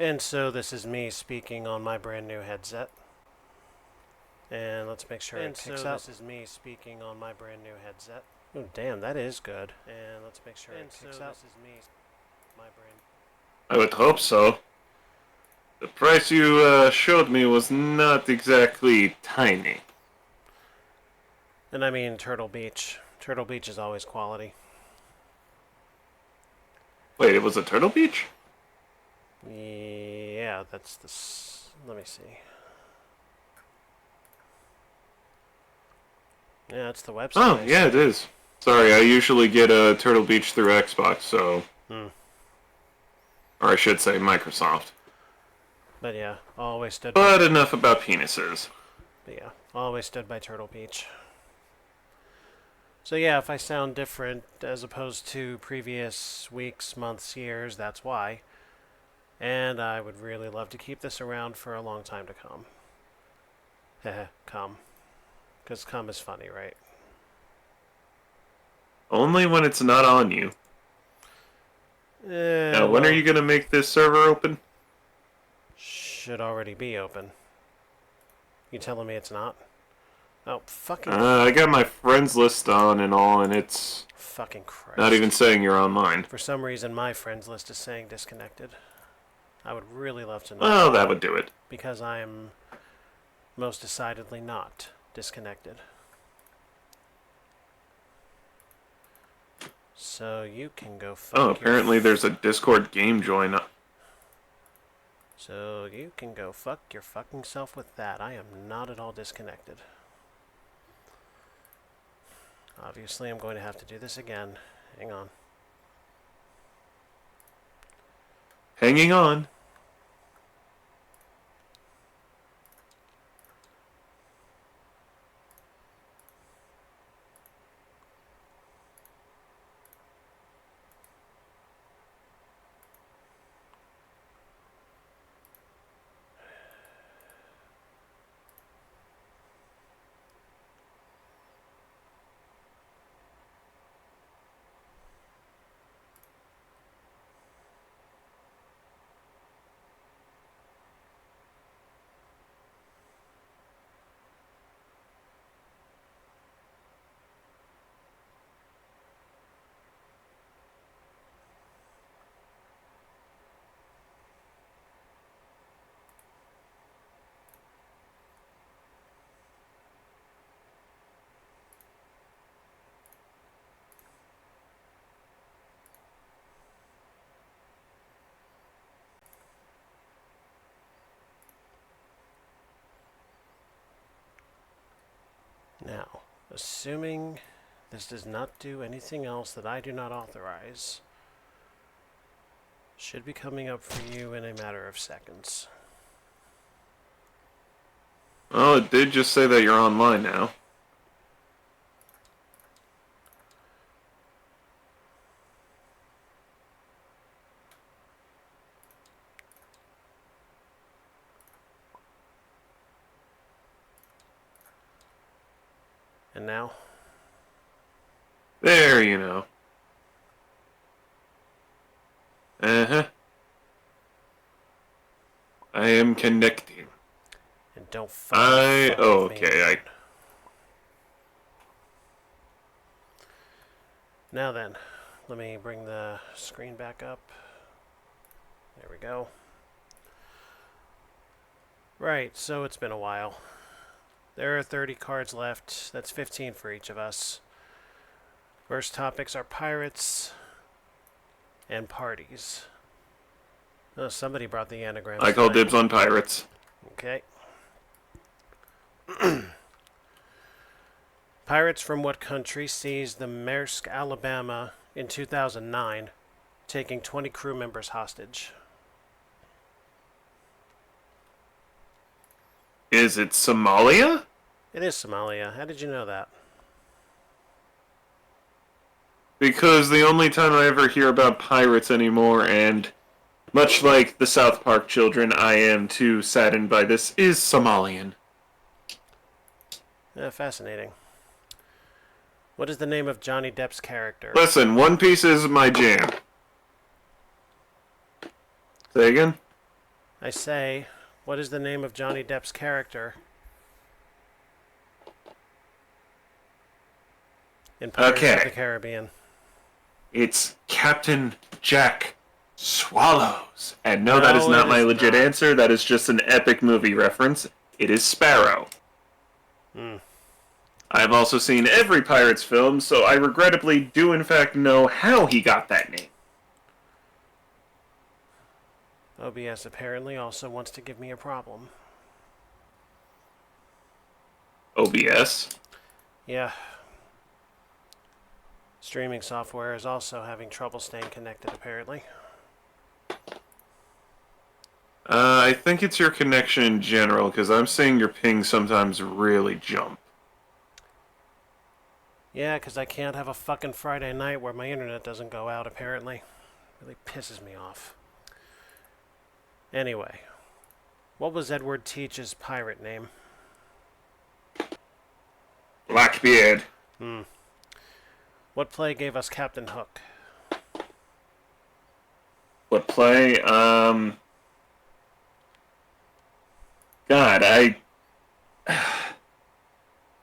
And so this is me speaking on my brand new headset. And let's make sure it picks up. This is me speaking on my brand new headset. Oh, damn, that is good. And let's make sure it picks up. This is me, my brand. I would hope so. The price you showed me was not exactly tiny. And I mean Turtle Beach. Turtle Beach is always quality. Wait, it was a Turtle Beach? Yeah, that's the... Let me see. Yeah, that's the website. Oh, yeah, it is. Sorry, I usually get a Turtle Beach through Xbox, so... Or I should say Microsoft. But yeah, always stood by... But enough about penises. But yeah, always stood by Turtle Beach. So yeah, if I sound different as opposed to previous weeks, months, years, that's why. And I would really love to keep this around for a long time to come. Heh, come. Because come is funny, right? Only when it's not on you. Now, when are you going to make this server open? Should already be open. You telling me it's not? Oh, fucking... I got my friends list on and all, and it's... Fucking Christ. Not even saying you're online. For some reason, my friends list is saying disconnected. I would really love to know. Well, that would do it. Because I am most decidedly not disconnected. So you can go fuck Oh, apparently there's a Discord game join. So you can go fuck your fucking self with that. I am not at all disconnected. Obviously, I'm going to have to do this again. Hang on. Hanging on. Now, assuming this does not do anything else that I do not authorize, should be coming up for you in a matter of seconds. Oh, it did just say that you're online now. And now? There, you know. Uh-huh. I am connecting. And don't fucking oh, okay, Now then, let me bring the screen back up. There we go. Right, so it's been a while. There are 30 cards left. That's 15 for each of us. First topics are pirates and parties. Oh, somebody brought the anagram. I call dibs on pirates. Okay. Pirates from what country seized the Maersk, Alabama in 2009, taking 20 crew members hostage? Is it Somalia? It is Somalia. How did you know that? Because the only time I ever hear about pirates anymore, and much like the South Park children, I am too saddened by this, is Somalian. Fascinating. What is the name of Johnny Depp's character? Listen, One Piece is my jam. Say again? I say, what is the name of Johnny Depp's character in Pirates of the Okay. Caribbean? It's Captain Jack Swallows. And no, that is No, it not my is legit not. answer. That is just an epic movie reference. It is Sparrow. Hmm. I've also seen every Pirates film, so I regrettably do in fact know how he got that name. OBS apparently also wants to give me a problem. OBS. Yeah. Streaming software is also having trouble staying connected, apparently. I think it's your connection in general, because I'm seeing your ping sometimes really jump. Yeah, because I can't have a fucking Friday night where my internet doesn't go out, apparently. Really pisses me off. Anyway, what was Edward Teach's pirate name? Blackbeard. Hmm. What play gave us Captain Hook? What play? God,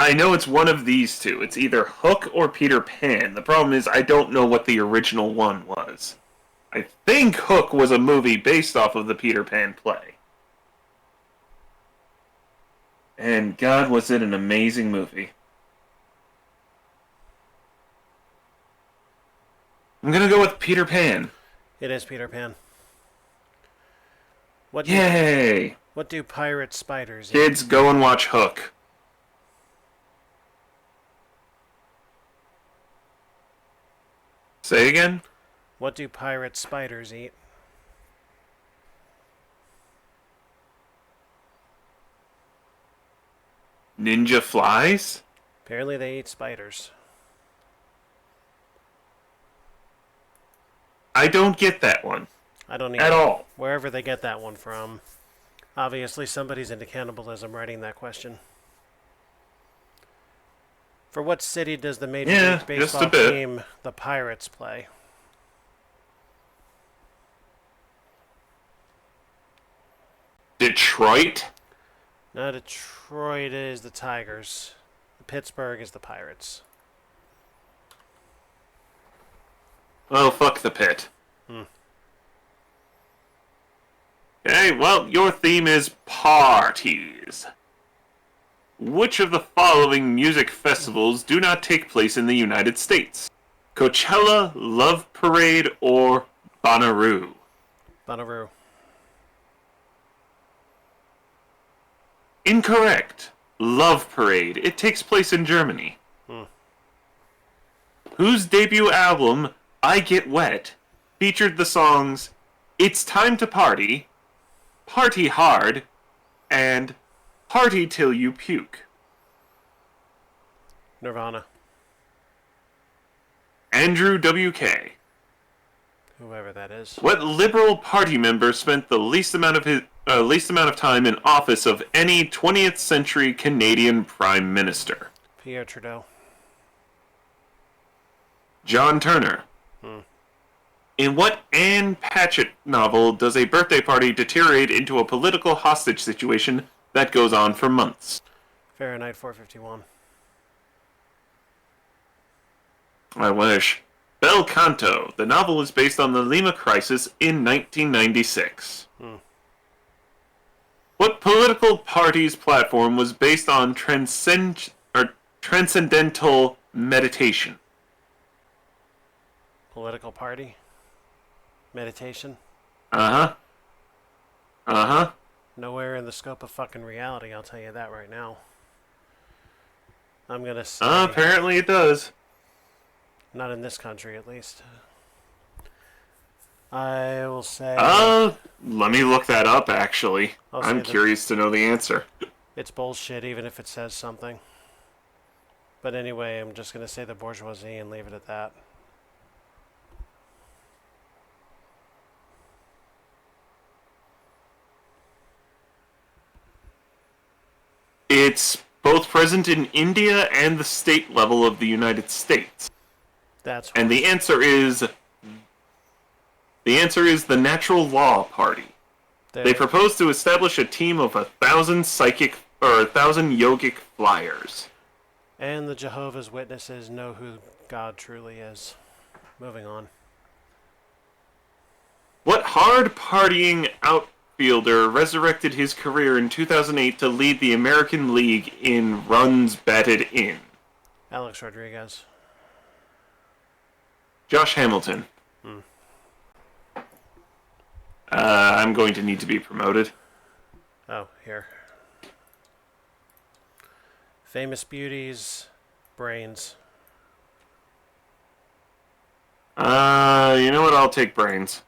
I know it's one of these two. It's either Hook or Peter Pan. The problem is I don't know what the original one was. I think Hook was a movie based off of the Peter Pan play. And God, was it an amazing movie. I'm gonna go with Peter Pan. It is Peter Pan. What do, Yay! what do pirate spiders eat? Kids, go and watch Hook. Say again? What do pirate spiders eat? Ninja flies? Apparently they eat spiders. I don't get that one. I don't At either. all. Wherever they get that one from. Obviously somebody's into cannibalism writing that question. For what city does the Major Yeah, League just Baseball a bit. team, the Pirates, play? Detroit? No, Detroit is the Tigers. Pittsburgh is the Pirates. Oh, fuck the pit. Hmm. Okay, well, your theme is parties. Which of the following music festivals do not take place in the United States? Coachella, Love Parade, or Bonnaroo? Bonnaroo. Incorrect. Love Parade. It takes place in Germany. Hmm. Whose debut album, I Get Wet, featured the songs It's Time to Party, Party Hard, and Party Till You Puke? Nirvana. Andrew W.K. Whoever that is. What Liberal Party member spent the least amount of time in office of any 20th century Canadian Prime Minister? Pierre Trudeau. John Turner. Hmm. In what Anne Patchett novel does a birthday party deteriorate into a political hostage situation that goes on for months? Fahrenheit 451. I wish. Bel Canto. The novel is based on the Lima Crisis in 1996. Hmm. What political party's platform was based on transcendental meditation? Political party. Meditation. Uh-huh. Uh-huh. Nowhere in the scope of fucking reality, I'll tell you that right now. I'm gonna say... Apparently it does. Not in this country, at least. I will say... Let me look that up, actually. I'll say I'm that- curious to know the answer. It's bullshit, even if it says something. But anyway, I'm just gonna say the bourgeoisie and leave it at that. It's both present in India and the state level of the United States. That's And the answer is the Natural Law Party. They propose to establish a team of 1,000 yogic flyers. And the Jehovah's Witnesses know who God truly is. Moving on. What hard-partying outfielder resurrected his career in 2008 to lead the American League in runs batted in? Alex Rodriguez. Josh Hamilton. I'm going to need to be promoted. Oh, here. Famous beauties, brains. You know what? I'll take brains.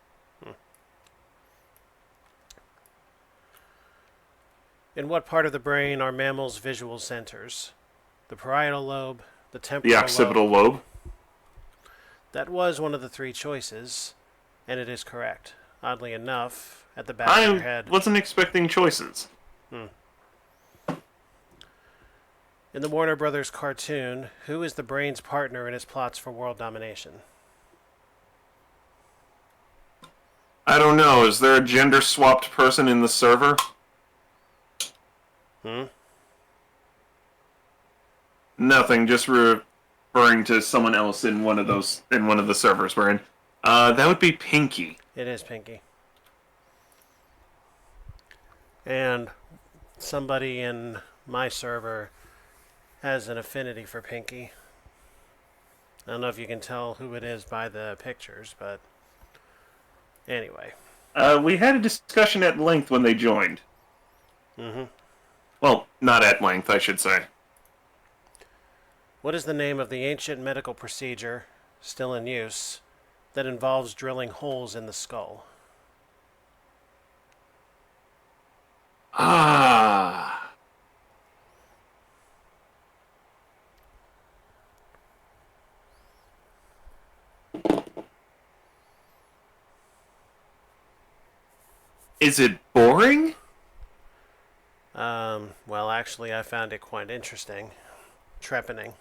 In what part of the brain are mammals' visual centers? The parietal lobe, the The temporal occipital lobe. That was one of the three choices, and it is correct. Oddly enough, at the back of your head. I wasn't expecting choices. In the Warner Brothers cartoon, who is the brain's partner in his plots for world domination? I don't know. Is there a gender-swapped person in the server? Nothing. Just referring to someone else in one of the servers we're in. That would be Pinky. It is Pinky. And somebody in my server has an affinity for Pinky. I don't know if you can tell who it is by the pictures, but anyway. We had a discussion at length when they joined. Well, not at length, I should say. What is the name of the ancient medical procedure, still in use, that involves drilling holes in the skull? Is it boring? Well, actually, I found it quite interesting. Trepanning.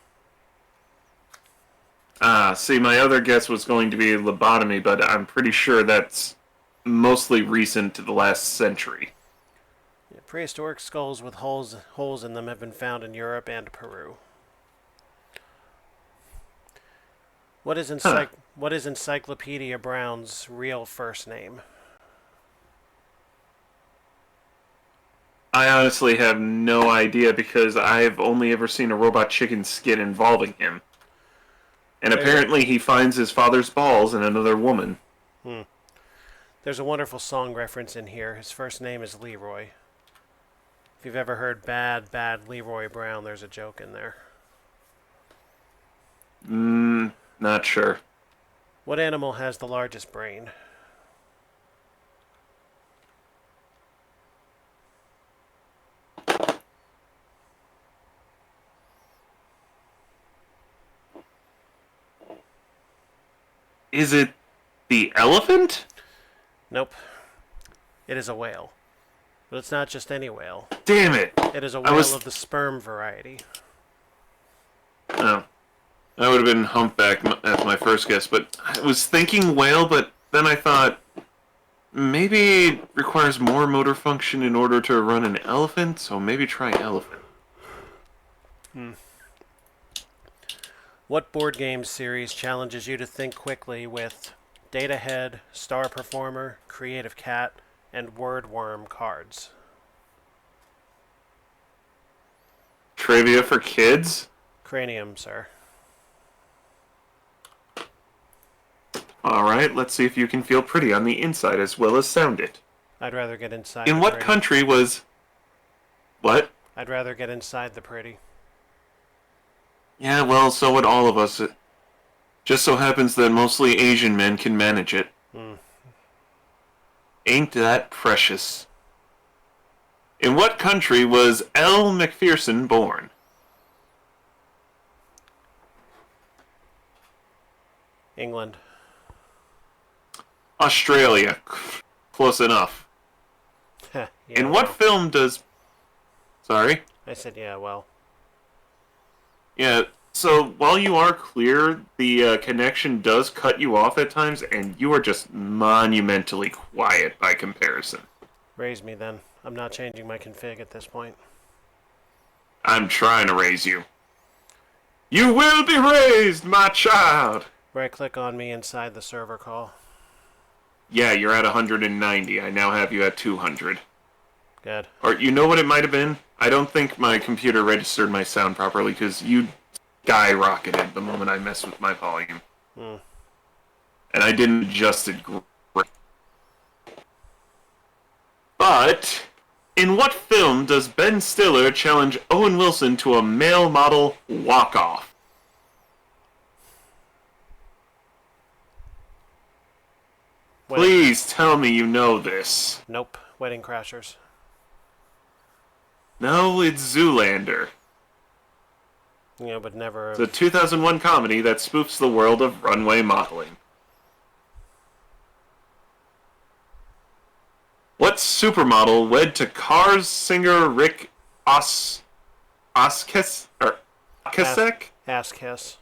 See, my other guess was going to be lobotomy, but I'm pretty sure that's mostly recent to the last century. Yeah, prehistoric skulls with holes in them have been found in Europe and Peru. What is Encyclopedia Brown's real first name? I honestly have no idea because I've only ever seen a robot chicken skit involving him. And apparently he finds his father's balls in another woman. There's a wonderful song reference in here. His first name is Leroy. If you've ever heard Bad, Bad Leroy Brown, there's a joke in there. Not sure. What animal has the largest brain? Is it the elephant? Nope. It is a whale. But it's not just any whale. Damn it! It is a whale of the sperm variety. Oh. That would have been humpback as my first guess, but I was thinking whale, but then I thought maybe it requires more motor function in order to run an elephant, so maybe try elephant. What board game series challenges you to think quickly with Data Head, Star Performer, Creative Cat, and Word Worm cards? Trivia for kids? Cranium, sir. Alright, let's see if you can feel pretty on the inside as well as sound it. I'd rather get inside In the what pretty. country was... What? I'd rather get inside the pretty. Yeah, well, so would all of us. It just so happens that mostly Asian men can manage it. Ain't that precious? In what country was L. McPherson born? England. Australia. Close enough. Yeah, In what well. film does... Sorry? I said, yeah, well. Yeah, so while you are clear, the connection does cut you off at times, and you are just monumentally quiet by comparison. Raise me then. I'm not changing my config at this point. I'm trying to raise you. You will be raised, my child! Right click on me inside the server call. Yeah, you're at 190. I now have you at 200. Good. Or, you know what it might have been? I don't think my computer registered my sound properly, because you skyrocketed the moment I messed with my volume. And I didn't adjust it great. But, in what film does Ben Stiller challenge Owen Wilson to a male model walk-off? Please tell me you know this. Nope. Wedding Crashers. No, it's Zoolander. Yeah, but never. It's a 2001 comedy that spoofs the world of runway modeling. What supermodel wed to Cars singer Rick Ocasek? Ass kiss.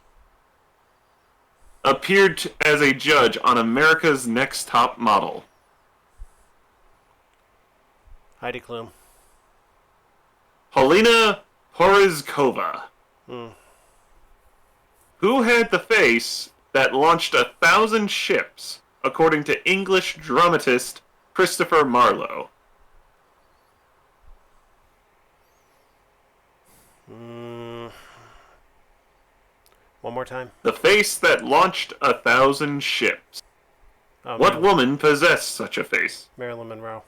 Appeared as a judge on America's Next Top Model? Heidi Klum. Polina Porizkova. Who had the face that launched 1,000 ships, according to English dramatist Christopher Marlowe? One more time. The face that launched 1,000 ships. What woman possessed such a face? Marilyn Monroe.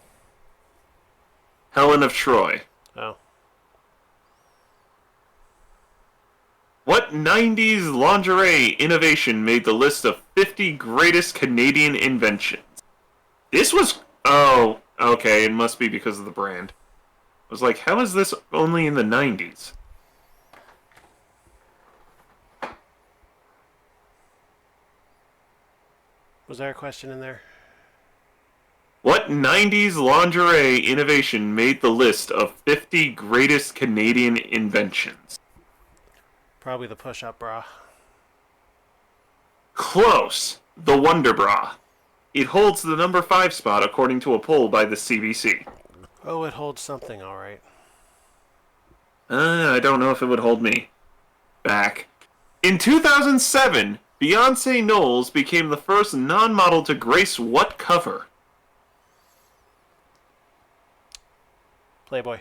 Helen of Troy. Oh. What 90s lingerie innovation made the list of 50 greatest Canadian inventions? This was... Oh, okay, it must be because of the brand. I was like, how is this only in the 90s? Was there a question in there? What 90s lingerie innovation made the list of 50 greatest Canadian inventions? Probably the push-up bra. Close. The Wonder Bra. It holds the number 5 spot according to a poll by the CBC. Oh, it holds something, all right. I don't know if it would hold me back. In 2007, Beyonce Knowles became the first non-model to grace what cover? Playboy.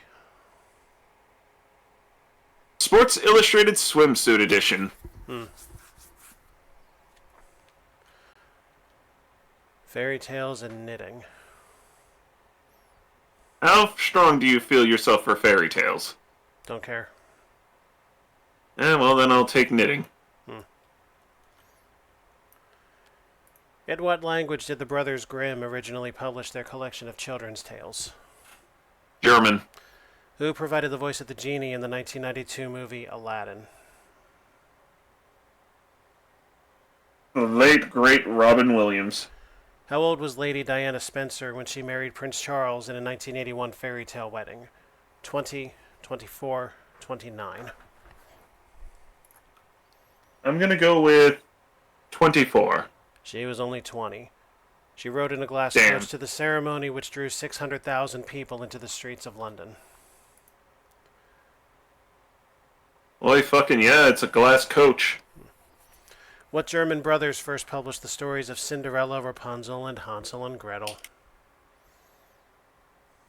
Sports Illustrated Swimsuit Edition. Fairy tales and knitting. How strong do you feel yourself for fairy tales? Don't care. Well, then I'll take knitting. In what language did the Brothers Grimm originally publish their collection of children's tales? German. Who provided the voice of the genie in the 1992 movie Aladdin? The late, great Robin Williams. How old was Lady Diana Spencer when she married Prince Charles in a 1981 fairy tale wedding? 20, 24, 29. I'm gonna go with 24. She was only 20. She rode in a glass Damn. coach to the ceremony, which drew 600,000 people into the streets of London. Oi, fucking yeah, it's a glass coach. What German brothers first published the stories of Cinderella, Rapunzel, and Hansel and Gretel?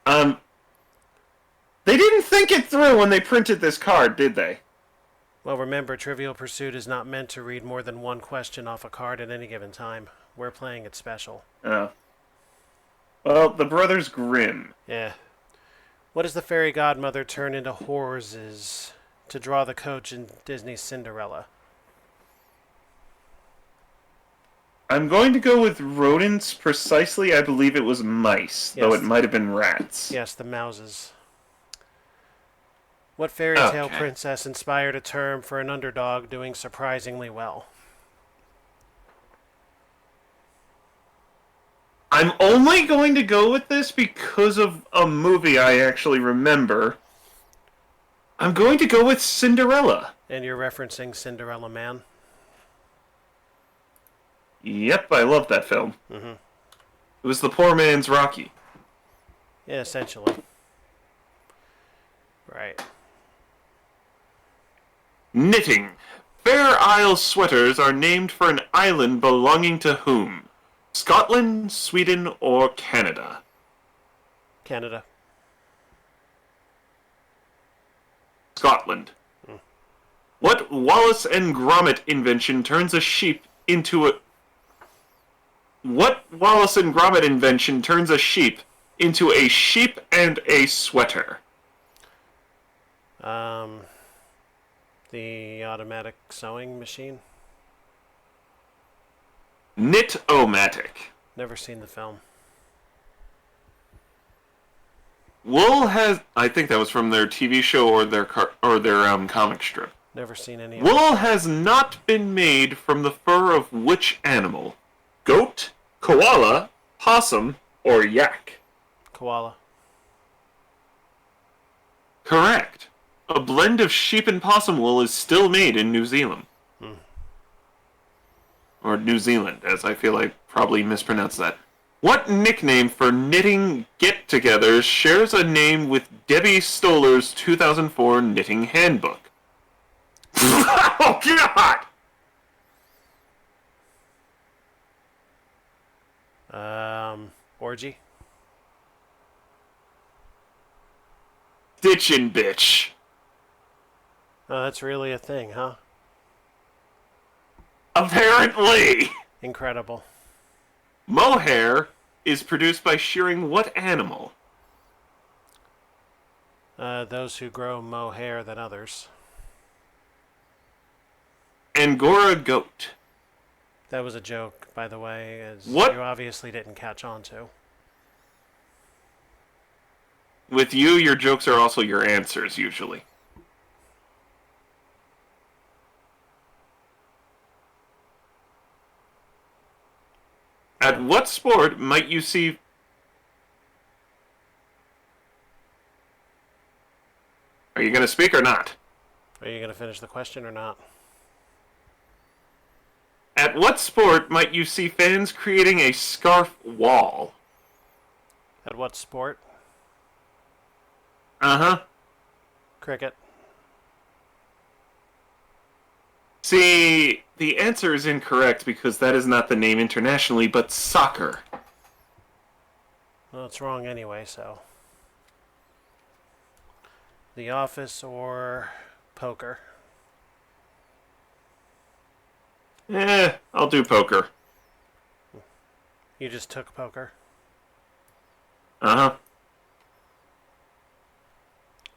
They didn't think it through when they printed this card, did they? Well, remember, Trivial Pursuit is not meant to read more than one question off a card at any given time. We're playing it special. Oh. Well, the Brothers Grimm. Yeah. What does the fairy godmother turn into horses to draw the coach in Disney's Cinderella? I'm going to go with rodents. Precisely, I believe it was mice, though it might have been rats. Yes, the mouses. What fairy tale princess inspired a term for an underdog doing surprisingly well? I'm only going to go with this because of a movie I actually remember. I'm going to go with Cinderella. And you're referencing Cinderella Man? Yep, I love that film. It was the poor man's Rocky. Yeah, essentially. Right. Knitting. Fair Isle sweaters are named for an island belonging to whom? Scotland, Sweden, or Canada? Canada. Scotland. What Wallace and Gromit invention turns a sheep into a... What Wallace and Gromit invention turns a sheep into a sheep and a sweater? Um, the automatic sewing machine. Knit-O-Matic. Never seen the film. Wool has... I think that was from their TV show or their comic strip. Never seen any of Wool it. has not been made from the fur of which animal? Goat, koala, possum, or yak? Koala. Correct. A blend of sheep and possum wool is still made in New Zealand. Or New Zealand, as I feel I probably mispronounced that. What nickname for knitting get-togethers shares a name with Debbie Stoller's 2004 Knitting Handbook? Oh, God! Orgy. Ditchin' bitch. Oh, that's really a thing, huh? Apparently. Incredible. Mohair is produced by shearing what animal? Those who grow more hair than others. Angora goat. That was a joke, by the way, as What? you obviously didn't catch on to. With you, your jokes are also your answers, usually. At what sport might you see... Are you going to speak or not? Are you going to finish the question or not? At what sport might you see fans creating a scarf wall? At what sport? Uh-huh. Cricket. See, the answer is incorrect because that is not the name internationally, but soccer. Well, it's wrong anyway, so. The Office or poker? I'll do poker. You just took poker. Uh-huh.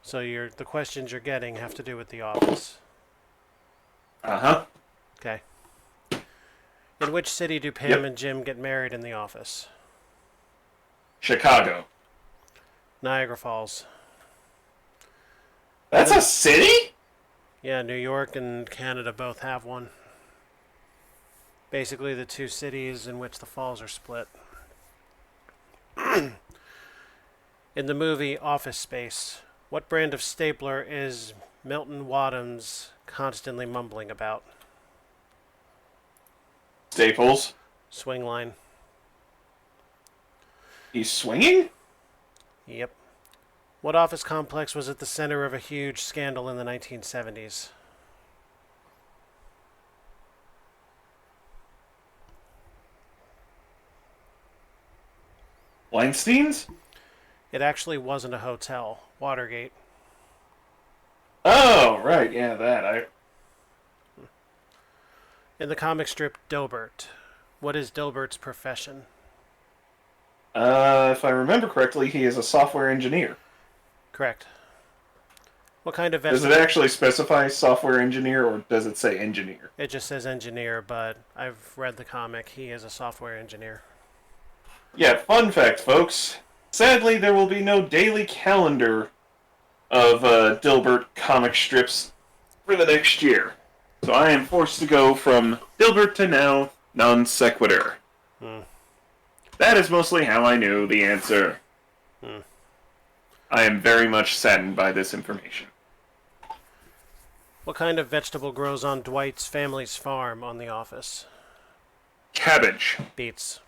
So the questions you're getting have to do with The Office. Uh-huh. Okay. In which city do Pam and Jim get married in The Office? Chicago. Niagara Falls. That's a city? Yeah, New York and Canada both have one. Basically the two cities in which the falls are split. In the movie Office Space, what brand of stapler is Milton Wadhams constantly mumbling about? Staples. Swing line. He's swinging? Yep. What office complex was at the center of a huge scandal in the 1970s? Weinstein's? It actually wasn't a hotel. Watergate. Oh, right, yeah, that. In the comic strip Dilbert, what is Dilbert's profession? If I remember correctly, he is a software engineer. Correct. What kind of Does vegetable? it actually specify software engineer, or does it say engineer? It just says engineer, but I've read the comic. He is a software engineer. Yeah, fun fact, folks. Sadly, there will be no daily calendar of Dilbert comic strips for the next year. So I am forced to go from Dilbert to now non sequitur. That is mostly how I knew the answer. I am very much saddened by this information. What kind of vegetable grows on Dwight's family's farm on The Office? Cabbage. Beets.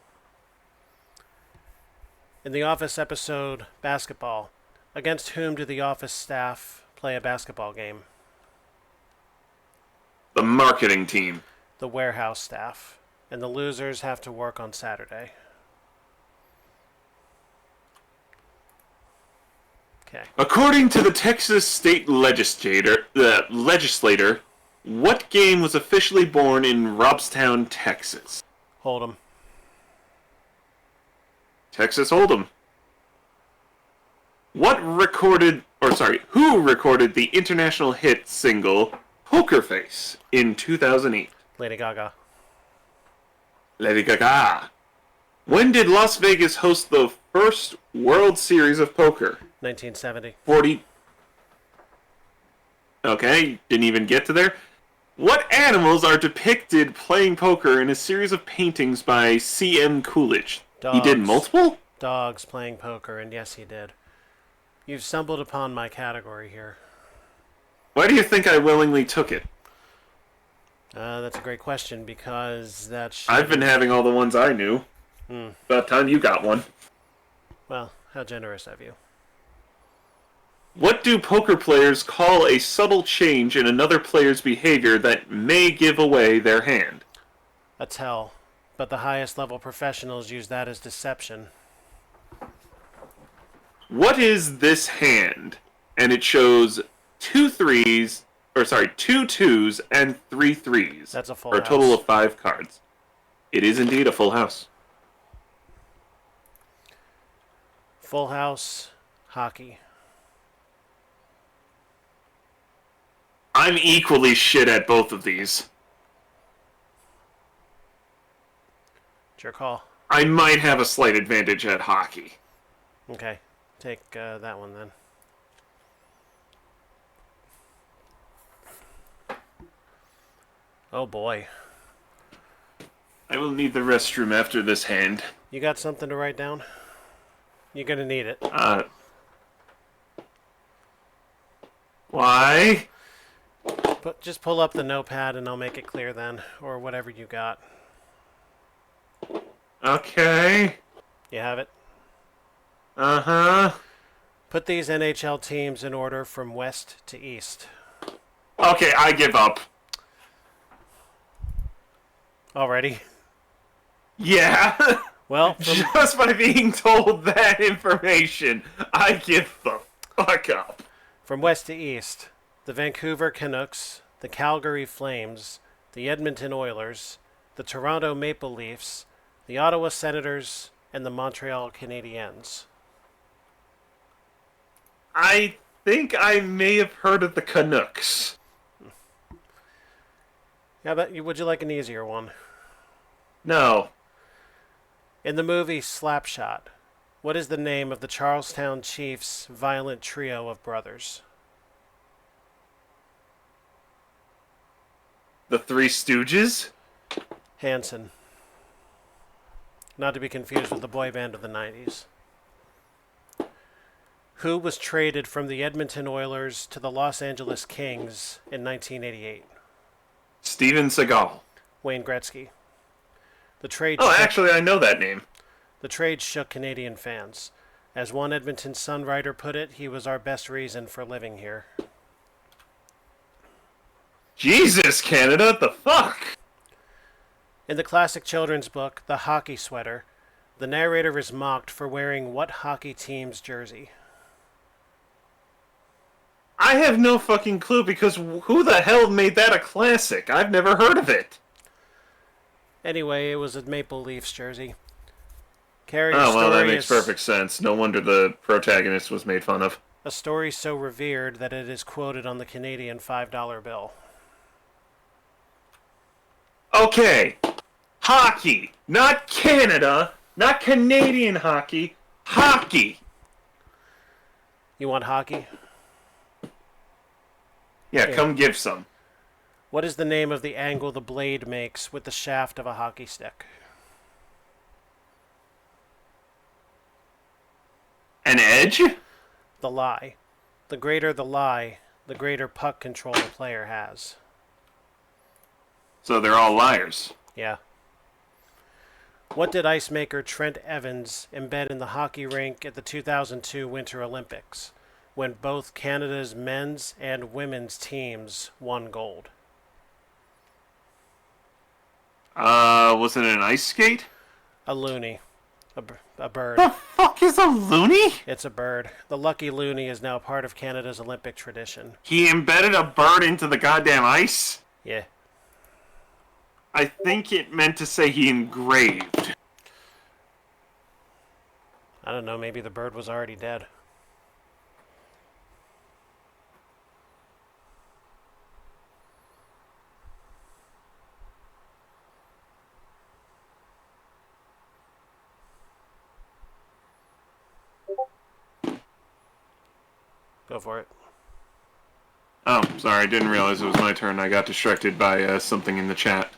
In the Office episode Basketball, against whom do the Office staff play a basketball game? The marketing team. The warehouse staff. And the losers have to work on Saturday. Okay. According to the Texas state legislator, what game was officially born in Robstown, Texas? Hold'em. Texas Hold'em. Who recorded the international hit single Poker Face in 2008? Lady Gaga. Lady Gaga. When did Las Vegas host the first World Series of Poker? 1970. 40. Okay, didn't even get to there. What animals are depicted playing poker in a series of paintings by C.M. Coolidge? Dogs. He did multiple? Dogs playing poker, and yes, he did. You've stumbled upon my category here. Why do you think I willingly took it? That's a great question, because I've been having all the ones I knew. About time you got one. Well, how generous of you. What do poker players call a subtle change in another player's behavior that may give away their hand? A tell. But the highest level professionals use that as deception. What is this hand? And it shows two twos and three threes. That's a full for a house. total of 5 cards. It is indeed a full house. Full house, hockey. I'm equally shit at both of these. It's your call. I might have a slight advantage at hockey. Okay, take that one then. Oh boy. I will need the restroom after this hand. You got something to write down? You're gonna need it. Why? But just pull up the notepad and I'll make it clear then, or whatever you got. Okay. You have it? Uh-huh. Put these NHL teams in order from west to east. Okay, I give up. Already? Yeah. Well, just by being told that information, I give the fuck up. from west to east, the Vancouver Canucks, the Calgary Flames, the Edmonton Oilers, the Toronto Maple Leafs, the Ottawa Senators, and the Montreal Canadiens. I think I may have heard of the Canucks. Yeah, but would you like an easier one? No. In the movie Slapshot, what is the name of the Charlestown Chiefs' violent trio of brothers? The Three Stooges? Hanson. Not to be confused with the boy band of the 90s. Who was traded from the Edmonton Oilers to the Los Angeles Kings in 1988? Steven Seagal. Wayne Gretzky. The trade Oh, shook- actually, I know that name. The trade shook Canadian fans. As one Edmonton Sun writer put it, he was our best reason for living here. Jesus, Canada, the fuck? In the classic children's book, The Hockey Sweater, the narrator is mocked for wearing what hockey team's jersey? I have no fucking clue because who the hell made that a classic? I've never heard of it. Anyway, it was a Maple Leafs jersey. Carrie, Oh, well, that makes perfect sense. No wonder the protagonist was made fun of. A story so revered that it is quoted on the Canadian $5 bill. Okay. Hockey. Not Canada. Not Canadian hockey. Hockey. You want hockey? Yeah, come give some. What is the name of the angle the blade makes with the shaft of a hockey stick? An edge? The lie. The greater the lie, the greater puck control the player has. So they're all liars. Yeah. What did ice maker Trent Evans embed in the hockey rink at the 2002 Winter Olympics when both Canada's men's and women's teams won gold? Was it an ice skate? A loony. A bird. The fuck is a loony? It's a bird. The lucky loony is now part of Canada's Olympic tradition. He embedded a bird into the goddamn ice? Yeah. I think it meant to say he engraved. I don't know, maybe the bird was already dead. Go for it. Oh, sorry, I didn't realize it was my turn. I got distracted by something in the chat.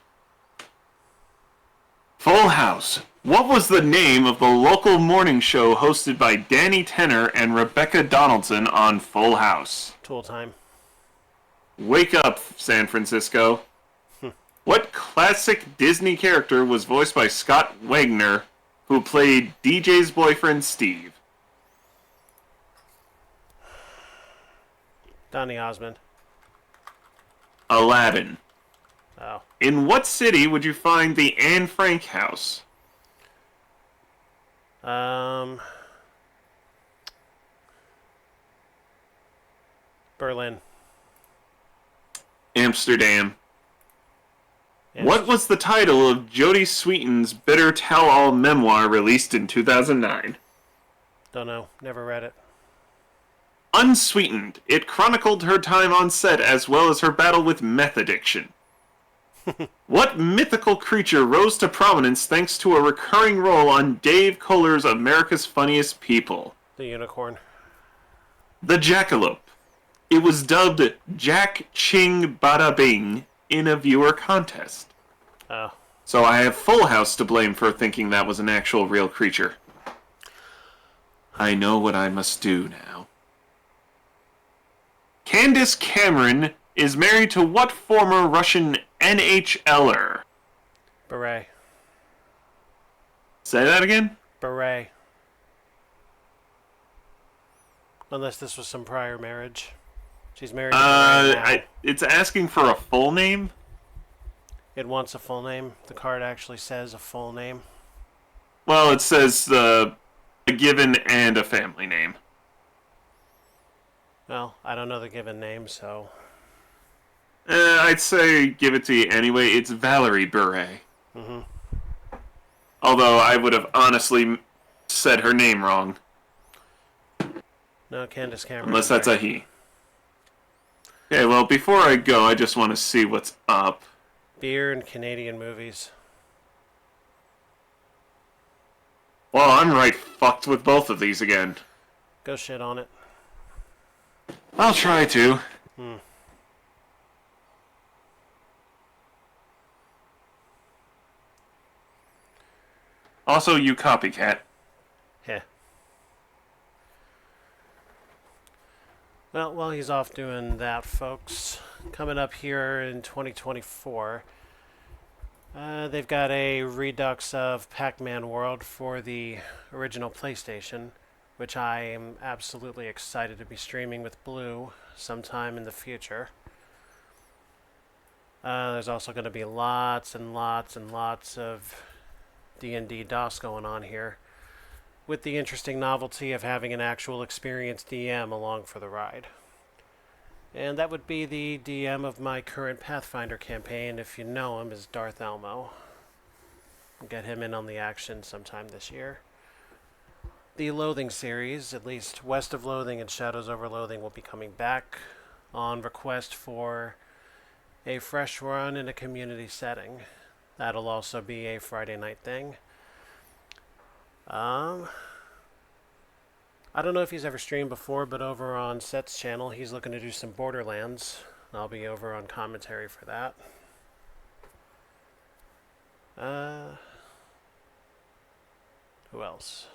Full House. What was the name of the local morning show hosted by Danny Tanner and Rebecca Donaldson on Full House? Tool time. Wake up, San Francisco. What classic Disney character was voiced by Scott Wagner, who played DJ's boyfriend Steve? Donny Osmond. Aladdin. Oh. In what city would you find the Anne Frank house? Berlin. Amsterdam. What was the title of Jodie Sweetin's bitter tell-all memoir released in 2009? Don't know. Never read it. Unsweetened. It chronicled her time on set as well as her battle with meth addiction. What mythical creature rose to prominence thanks to a recurring role on Dave Kohler's America's Funniest People? The unicorn. The jackalope. It was dubbed Jack Ching Bada Bing in a viewer contest. Oh. So I have Full House to blame for thinking that was an actual real creature. I know what I must do now. Candace Cameron is married to what former Russian NHLer? Beret. Say that again? Beret. Unless this was some prior marriage. She's married to Beret now. It's asking for a full name? It wants a full name. The card actually says a full name. Well, it says a given and a family name. Well, I don't know the given name, so... I'd say give it to you anyway. It's Valerie Bure. Mm-hmm. Although I would have honestly said her name wrong. No, Candace Cameron. Unless that's a he. Okay, well, before I go, I just want to see what's up. Beer and Canadian movies. Well, I'm right fucked with both of these again. Go shit on it. I'll try to. Also, you copycat. Heh. Well, while he's off doing that, folks, coming up here in 2024, they've got a redux of Pac-Man World for the original PlayStation, which I am absolutely excited to be streaming with Blue sometime in the future. There's also going to be lots and lots and lots of D&D DOS going on here, with the interesting novelty of having an actual experienced DM along for the ride. And that would be the DM of my current Pathfinder campaign, if you know him, is Darth Elmo. We'll get him in on the action sometime this year. The Loathing series, at least West of Loathing and Shadows Over Loathing, will be coming back on request for a fresh run in a community setting. That'll also be a Friday night thing. I don't know if he's ever streamed before, but over on Seth's channel, he's looking to do some Borderlands. I'll be over on commentary for that. Who else?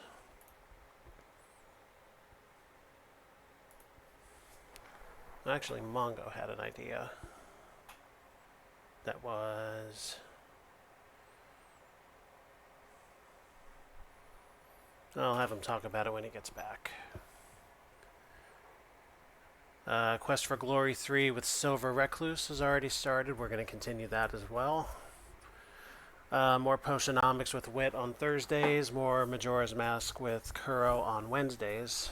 Actually, Mongo had an idea. That was... I'll have him talk about it when he gets back. Quest for Glory 3 with Silver Recluse has already started. We're going to continue that as well. More Potionomics with Wit on Thursdays. More Majora's Mask with Kuro on Wednesdays.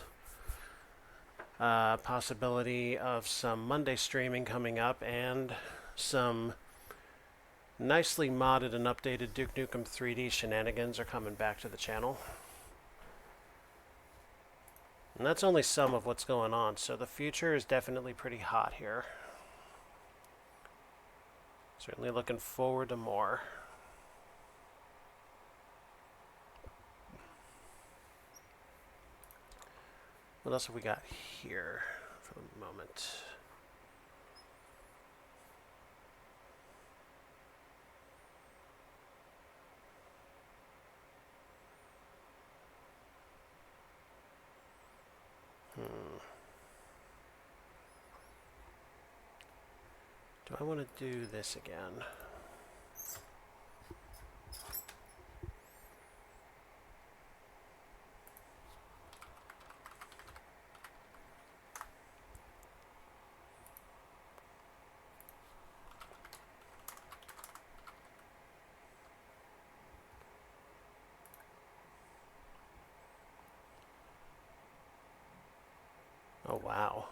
Possibility of some Monday streaming coming up, and some nicely modded and updated Duke Nukem 3D shenanigans are coming back to the channel. And that's only some of what's going on, so the future is definitely pretty hot here. Certainly looking forward to more. What else have we got here for the moment? Do I want to do this again? Oh, wow.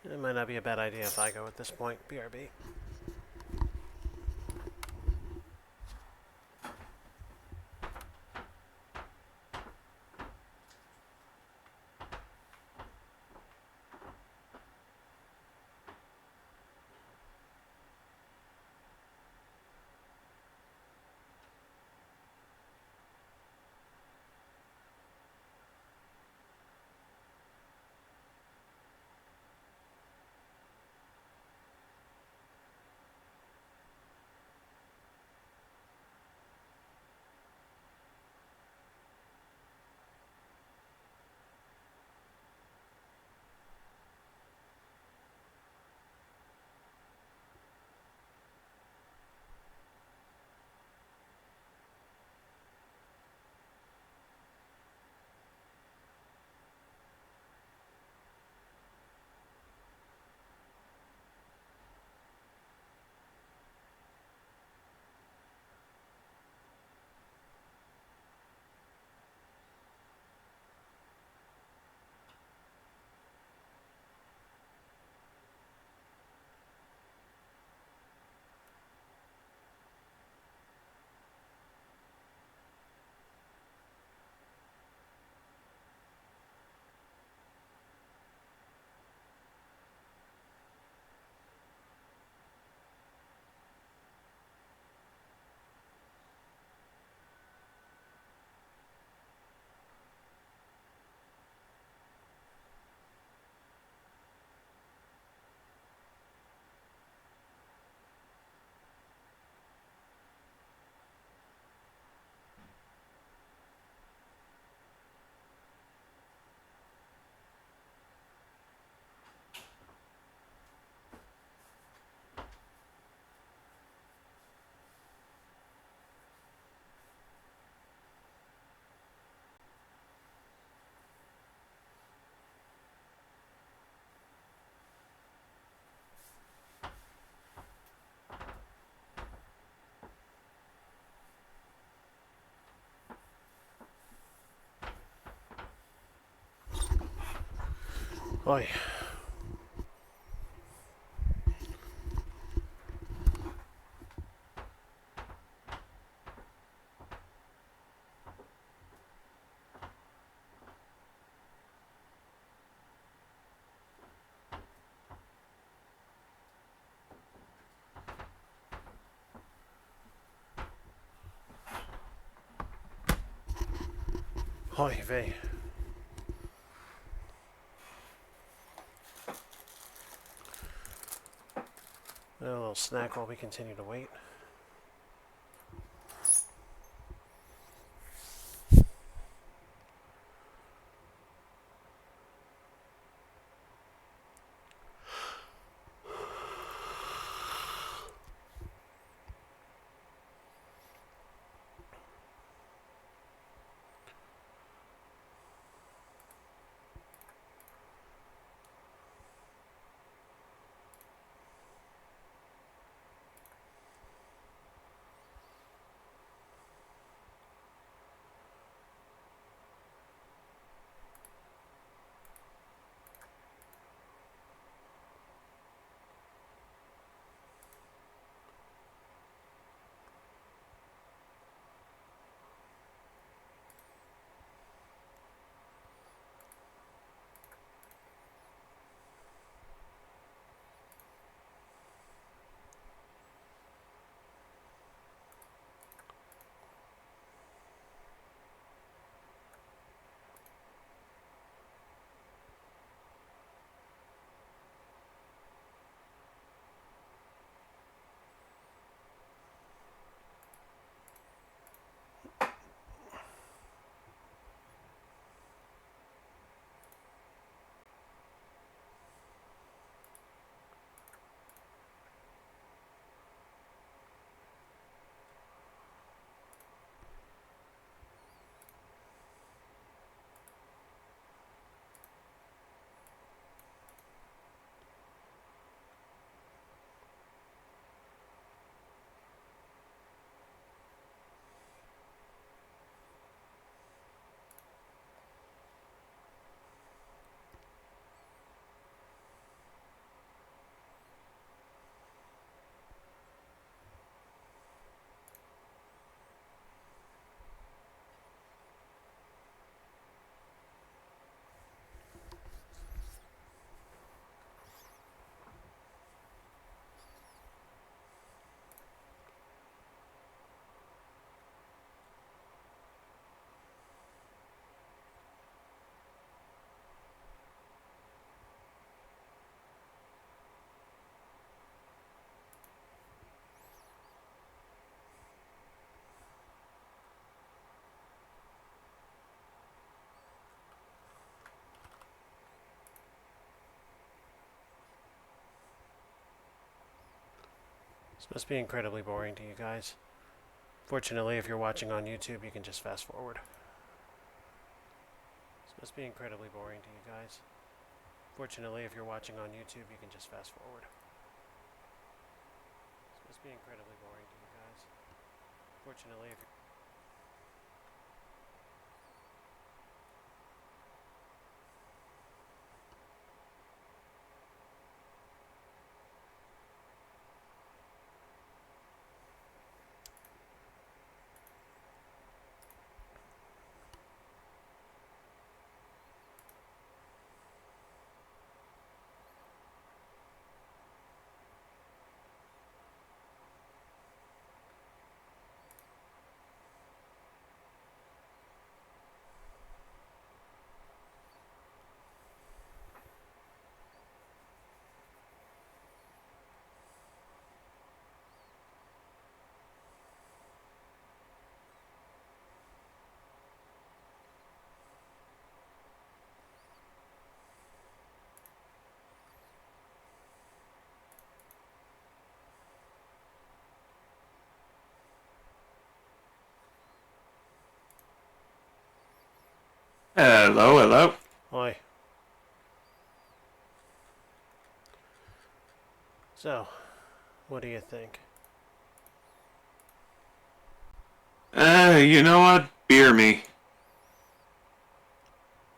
It might not be a bad idea if I go at this point. BRB. Oi. Oi, vey. A little snack while we continue to wait. This must be incredibly boring to you guys. Fortunately, if you're watching on YouTube, you can just fast forward. This must be incredibly boring to you guys. Fortunately, if you're watching on YouTube, you can just fast forward. This must be incredibly boring to you guys. Fortunately, if you're Hello, hello. Oi. So, what do you think? You know what? Beer me.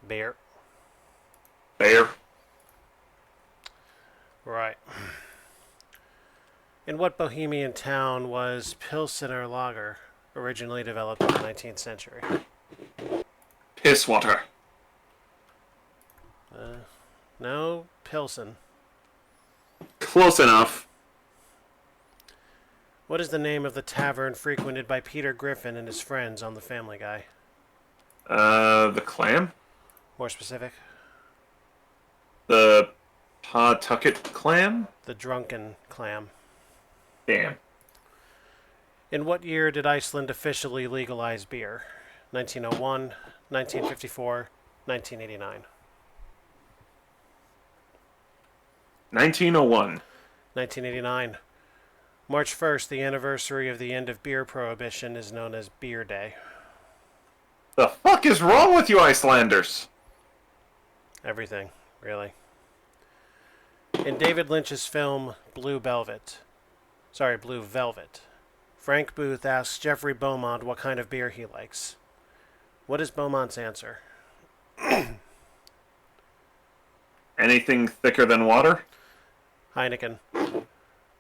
Beer. Beer. Right. In what Bohemian town was Pilsener Lager originally developed in the 19th century? Piss water. No, Pilsen. Close enough. What is the name of the tavern frequented by Peter Griffin and his friends on The Family Guy? The clam? More specific, The Pawtucket clam? the Drunken Clam. Damn. In what year did Iceland officially legalize beer? 1901, 1954, 1989. 1901. 1989. March 1st, the anniversary of the end of beer prohibition, is known as Beer Day. The fuck is wrong with you Icelanders? Everything, really. In David Lynch's film Blue Velvet, Frank Booth asks Jeffrey Beaumont what kind of beer he likes. What is Beaumont's answer? Anything thicker than water? Heineken.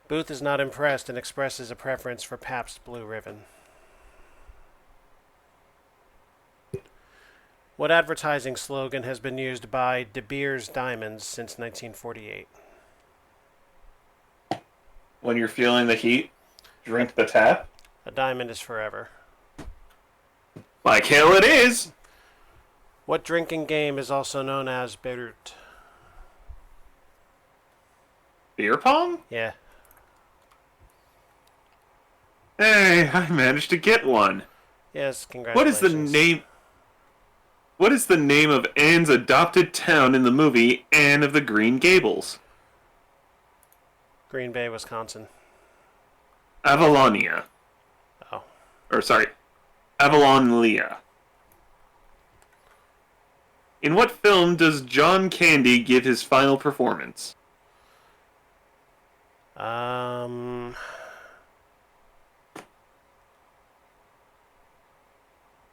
Booth is not impressed and expresses a preference for Pabst Blue Ribbon. What advertising slogan has been used by De Beers Diamonds since 1948? When you're feeling the heat, drink the tap? A diamond is forever. Like hell it is! What drinking game is also known as Berut? Beer pong? Yeah. Hey, I managed to get one. Yes, What is the congratulations. name? What is the name of Anne's adopted town in the movie Anne of the Green Gables? Green Bay, Wisconsin. Avalonia. Oh. Or sorry, Avalonia. In what film does John Candy give his final performance?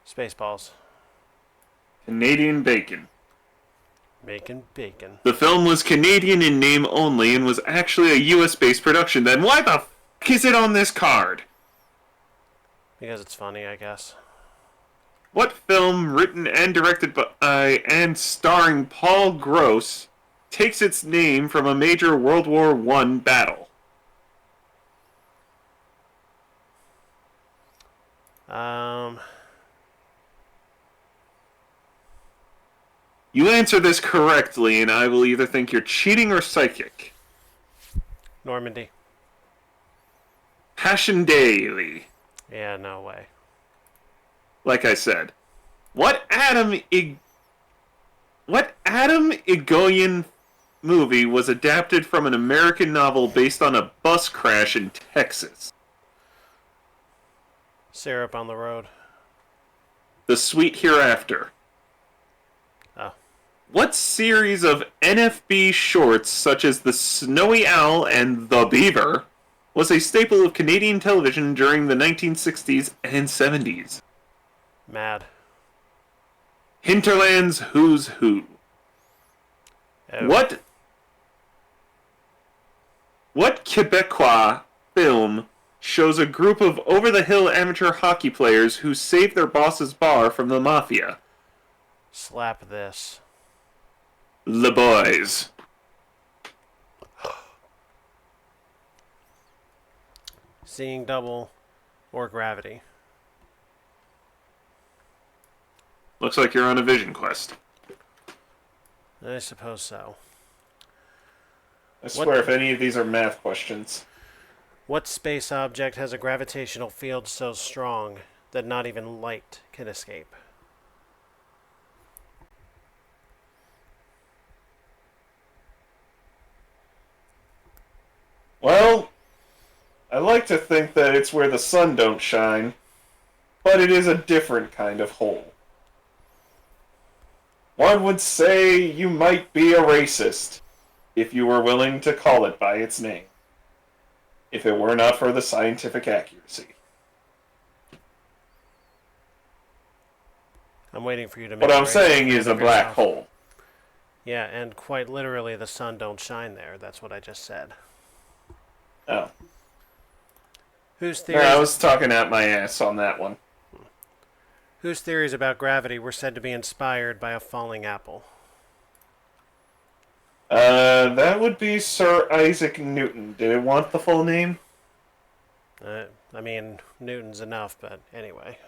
Spaceballs. Canadian Bacon. Making bacon. The film was Canadian in name only and was actually a US-based production. Then why the f*** is it on this card? Because it's funny, I guess. What film, written and directed by and starring Paul Gross, takes its name from a major World War I battle? You answer this correctly, and I will either think you're cheating or psychic. Normandy. Passchendaele. Yeah, no way. Like I said, what Adam Egoyan movie was adapted from an American novel based on a bus crash in Texas? Syrup on the road. The Sweet Hereafter. Oh. What series of NFB shorts, such as The Snowy Owl and The Beaver, was a staple of Canadian television during the 1960s and 70s? Mad. Hinterland's Who's Who. Oh. What Quebecois film shows a group of over-the-hill amateur hockey players who save their boss's bar from the mafia? Slap this. Le Boys. Seeing double or gravity. Looks like you're on a vision quest. I suppose so. I swear, if any of these are math questions. What space object has a gravitational field so strong that not even light can escape? Well, I like to think that it's where the sun don't shine, but it is a different kind of hole. One would say you might be a racist if you were willing to call it by its name, if it were not for the scientific accuracy. I'm waiting for you to make What I'm a saying race is a black hole. Yeah, and quite literally the sun don't shine there. That's what I just said. Oh. Whose No, theories, I was talking out my ass on that one. whose theories about gravity were said to be inspired by a falling apple? That would be Sir Isaac Newton. Did it want the full name? I mean, Newton's enough, but anyway.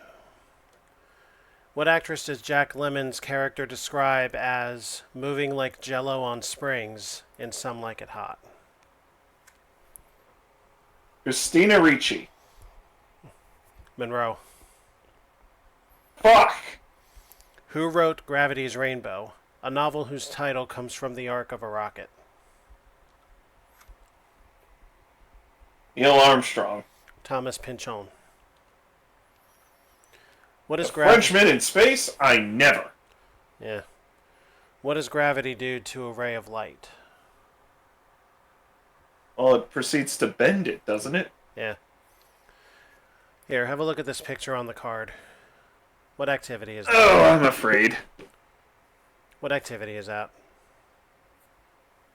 What actress does Jack Lemmon's character describe as moving like jello on springs in Some Like It Hot? Christina Ricci. Monroe. Fuck! Who wrote Gravity's Rainbow, a novel whose title comes from the arc of a rocket? Neil Armstrong. Thomas Pynchon. What is A gravity? Frenchman in space? I never. Yeah. What does gravity do to a ray of light? Well, it proceeds to bend it, doesn't it? Yeah. Here, have a look at this picture on the card. What activity is that? Oh, I'm afraid. What activity is that?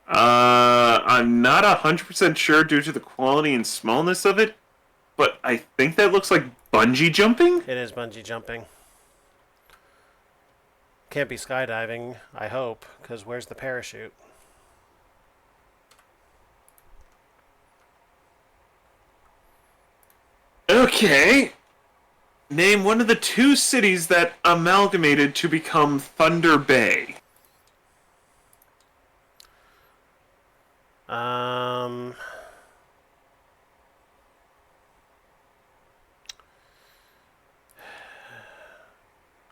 I'm not 100% sure due to the quality and smallness of it, but I think that looks like bungee jumping? It is bungee jumping. Can't be skydiving, I hope, because where's the parachute? Okay. Name one of the two cities that amalgamated to become Thunder Bay.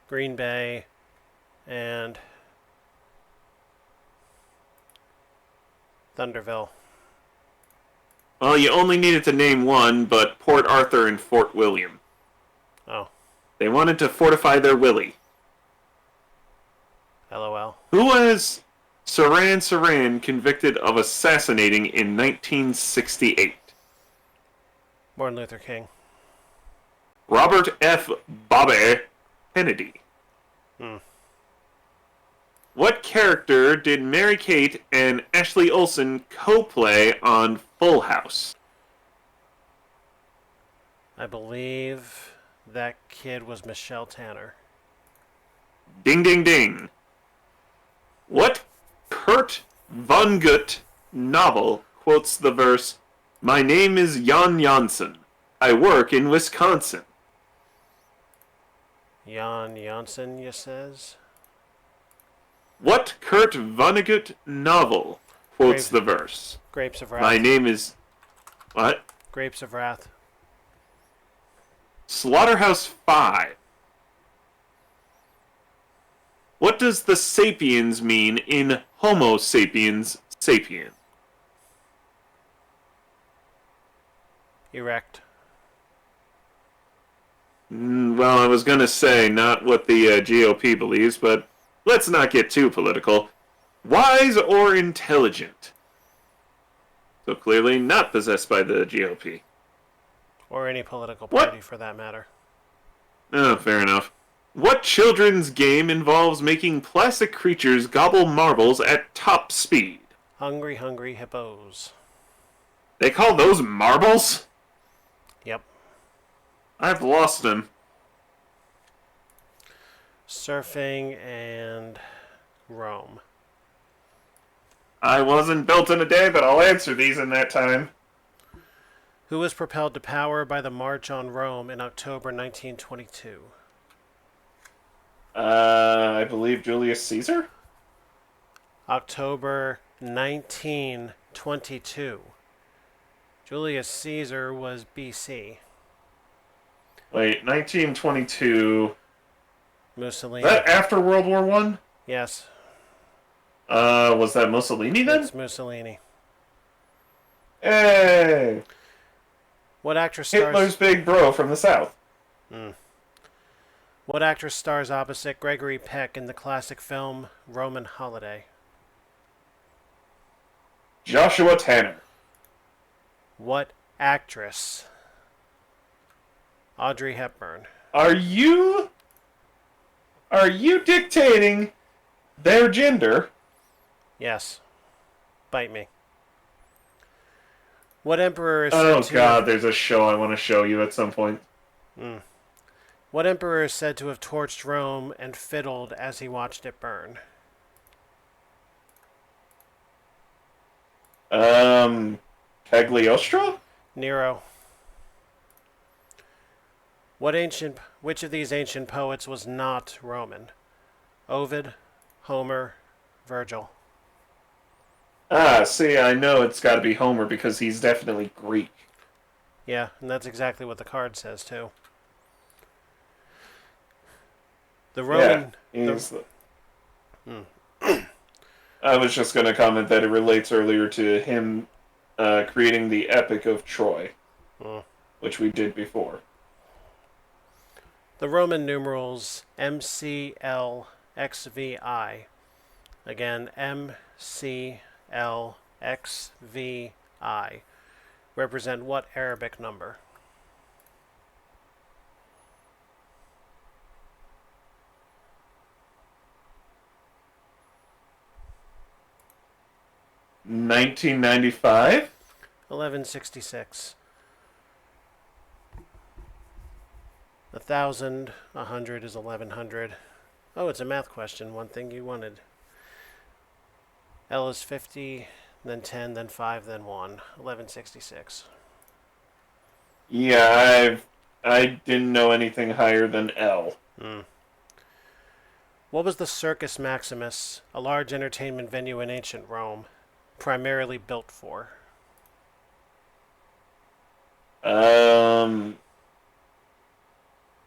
Green Bay and Thunderville. Well, you only needed to name one, but Port Arthur and Fort William. Oh, They wanted to fortify their Willie. LOL. Who was Saran convicted of assassinating in 1968? Martin Luther King. Robert F. Bobby Kennedy. What character did Mary-Kate and Ashley Olsen co-play on Full House? I believe that kid was Michelle Tanner. Ding, ding, ding. What Kurt Vonnegut novel quotes the verse, "My name is Jan Janssen. I work in Wisconsin"? Jan Janssen, you says? What Kurt Vonnegut novel quotes the verse, Grapes of Wrath. "My name is..." What? Grapes of Wrath. Slaughterhouse-Five. What does the sapiens mean in Homo sapiens sapien? Erect. Well, I was going to say not what the GOP believes, but let's not get too political. Wise or intelligent? So clearly not possessed by the GOP. Or any political What? party for that matter. Oh, fair enough. What children's game involves making plastic creatures gobble marbles at top speed? Hungry, hungry hippos. They call those marbles? Yep. I've lost them. Surfing and Rome. I wasn't built in a day, but I'll answer these in that time. Who was propelled to power by the March on Rome in October 1922? I believe Julius Caesar? October 1922. Julius Caesar was BC. Wait, 1922. Mussolini. That after World War One? Yes, Was that Mussolini then? it's Mussolini. Hey! What actress stars? Hitler's big bro from the South. What actress stars opposite Gregory Peck in the classic film Roman Holiday? Joshua Tanner. What actress? Audrey Hepburn. Are you dictating their gender? Yes. Bite me. What emperor is Oh said to god, there's a show I want to show you at some point. What emperor is said to have torched Rome and fiddled as he watched it burn? Cagliostro? Nero. Which of these ancient poets was not Roman? Ovid, Homer, Virgil. Ah, see, I know it's got to be Homer because he's definitely Greek. Yeah, and that's exactly what the card says too. The Roman. Yeah, he's I was just going to comment that it relates earlier to him creating the Epic of Troy, which we did before. The Roman numerals MCLXVI. Again, MCLXVI represent what Arabic number? $19.95? 1166. 1,000, 100 is 1,100. Oh, it's a math question. One thing you wanted. L is 50, then 10, then 5, then 1. 1166. Yeah, I didn't know anything higher than L. What was the Circus Maximus, a large entertainment venue in ancient Rome, primarily built for?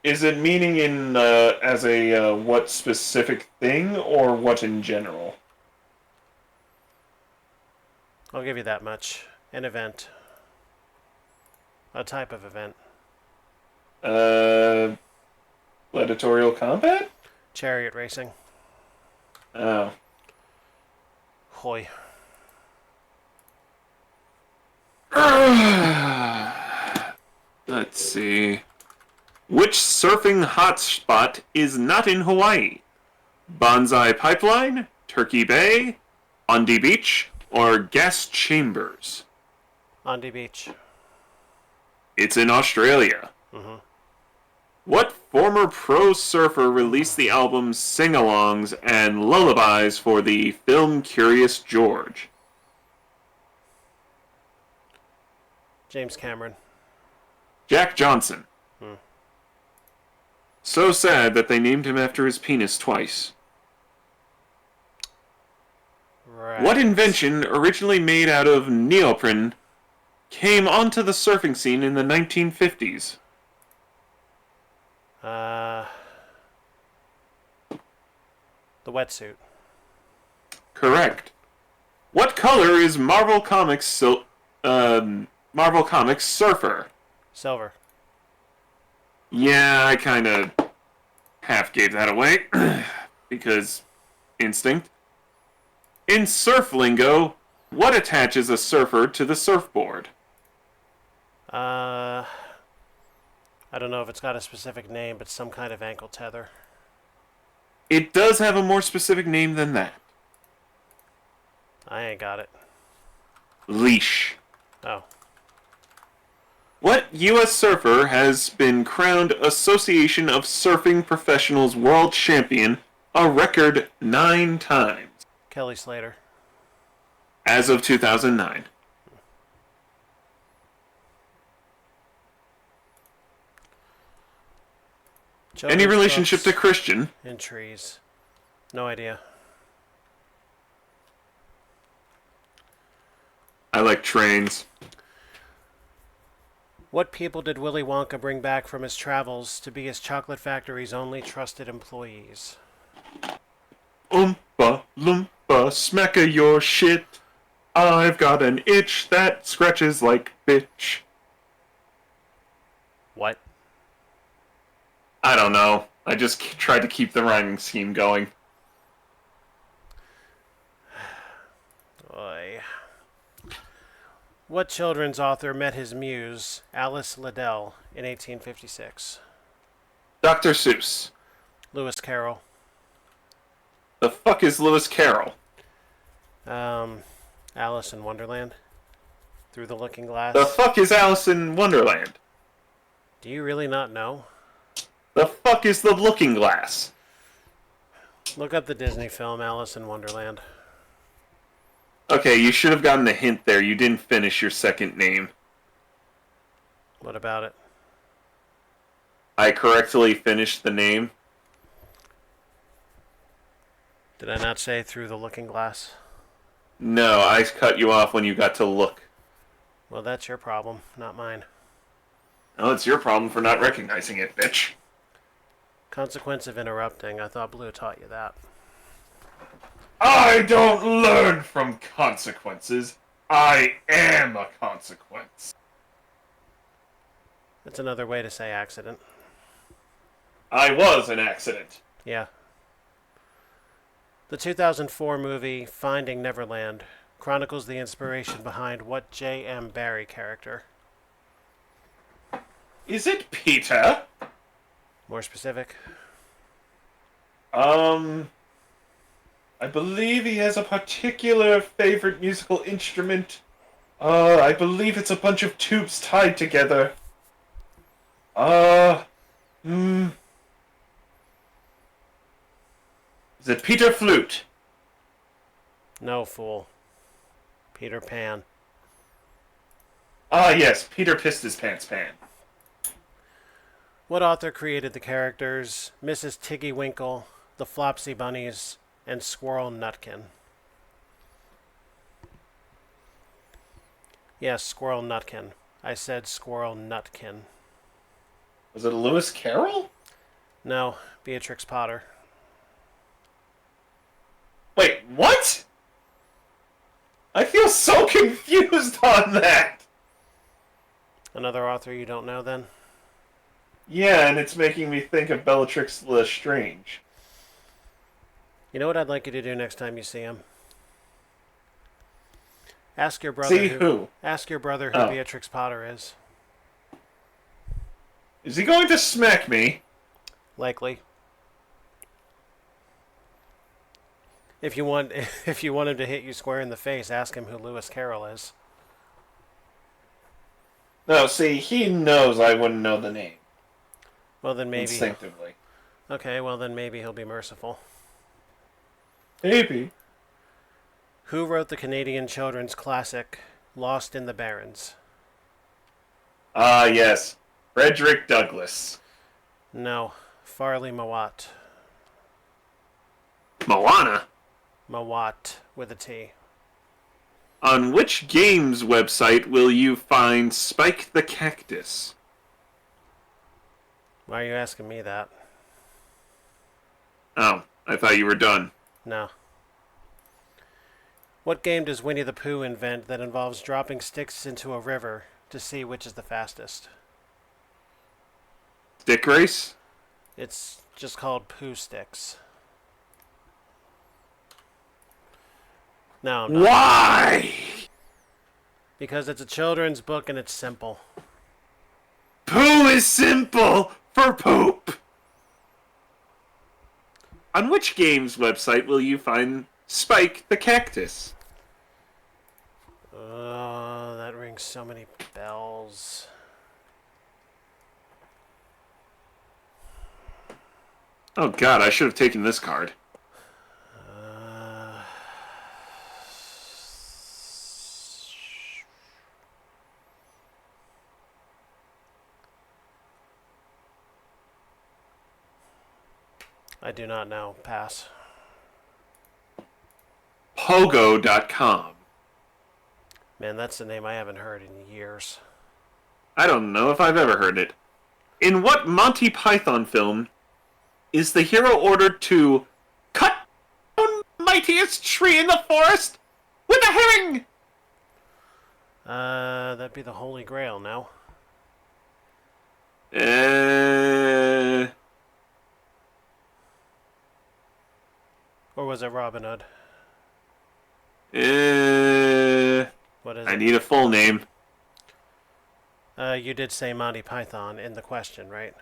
Is it meaning in as a what specific thing or what in general? I'll give you that much. An event. A type of event. Gladiatorial combat? Chariot racing. Oh. Hoy. Let's see. Which surfing hotspot is not in Hawaii? Bonsai Pipeline, Turkey Bay, Undy Beach, or Gas Chambers? Undy Beach. It's in Australia. What former pro surfer released the albums Sing-Alongs and Lullabies for the film Curious George? James Cameron. Jack Johnson. So sad that they named him after his penis twice. Right. What invention, originally made out of neoprene, came onto the surfing scene in the 1950s? The wetsuit. Correct. What color is Marvel Comics Surfer? Silver. Yeah, I kind of half gave that away because instinct. In surf lingo, what attaches a surfer to the surfboard? I don't know if it's got a specific name, but some kind of ankle tether. It does have a more specific name than that. I ain't got it. Leash. Oh. What U.S. surfer has been crowned Association of Surfing Professionals World Champion a record 9 times? Kelly Slater. As of 2009. Any Children's relationship books to Christian? in trees. No idea. I like trains. What people did Willy Wonka bring back from his travels to be his chocolate factory's only trusted employees? Oompa loompa, smacka your shit. I've got an itch that scratches like bitch. What? I don't know. I just tried to keep the rhyming scheme going. Oy. What children's author met his muse, Alice Liddell, in 1856? Dr. Seuss. Lewis Carroll. The fuck is Lewis Carroll? Alice in Wonderland. Through the Looking Glass. The fuck is Alice in Wonderland? Do you really not know? The fuck is the Looking Glass? Look up the Disney film Alice in Wonderland. Okay, you should have gotten the hint there. You didn't finish your second name. What about it? I correctly finished the name. Did I not say Through the Looking Glass? No, I cut you off when you got to look. Well, that's your problem, not mine. Oh, it's your problem for not recognizing it, bitch. Consequence of interrupting. I thought Blue taught you that. I don't learn from consequences. I am a consequence. That's another way to say accident. I was an accident. Yeah. The 2004 movie Finding Neverland chronicles the inspiration behind what J.M. Barrie character? Is it Peter? More specific? I believe he has a particular favorite musical instrument. I believe it's a bunch of tubes tied together. Is it Peter Flute? No, fool. Peter Pan. Ah, yes, Peter pissed his pants pan. What author created the characters Mrs. Tiggy Winkle, the Flopsy Bunnies, and Squirrel Nutkin? Yes, Squirrel Nutkin. I said Squirrel Nutkin. Was it Lewis Carroll? No, Beatrix Potter. Wait, what? I feel so confused on that. Another author you don't know, then? Yeah, and it's making me think of Bellatrix Lestrange. You know what I'd like you to do next time you see him? Ask your brother See who? Ask your brother who Oh. Beatrix Potter is. Is he going to smack me? Likely. If you want if you want him to hit you square in the face, ask him who Lewis Carroll is. No, see, he knows I wouldn't know the name. Well, then maybe. Instinctively. Okay, well then maybe he'll be merciful. Maybe. Who wrote the Canadian children's classic Lost in the Barrens? Ah, yes. Frederick Douglass. No, Farley Mawat. Moana? Mawat with a T. On which games website will you find Spike the Cactus? Why are you asking me that? Oh, I thought you were done. No. What game does Winnie the Pooh invent that involves dropping sticks into a river to see which is the fastest? Stick race? It's just called Pooh Sticks. No, I'm not. Why? Because it's a children's book and it's simple. Poo is simple for poop. On which game's website will you find Spike the Cactus? Oh, that rings so many bells. Oh god, I should have taken this card. I do not know. Pass. Pogo.com. Man, that's a name I haven't heard in years. I don't know if I've ever heard it. In what Monty Python film is the hero ordered to cut down mightiest tree in the forest with a herring? That'd be the Holy Grail, no? Or was it Robin Hood? What is I it? need a full name. You did say Monty Python in the question, right?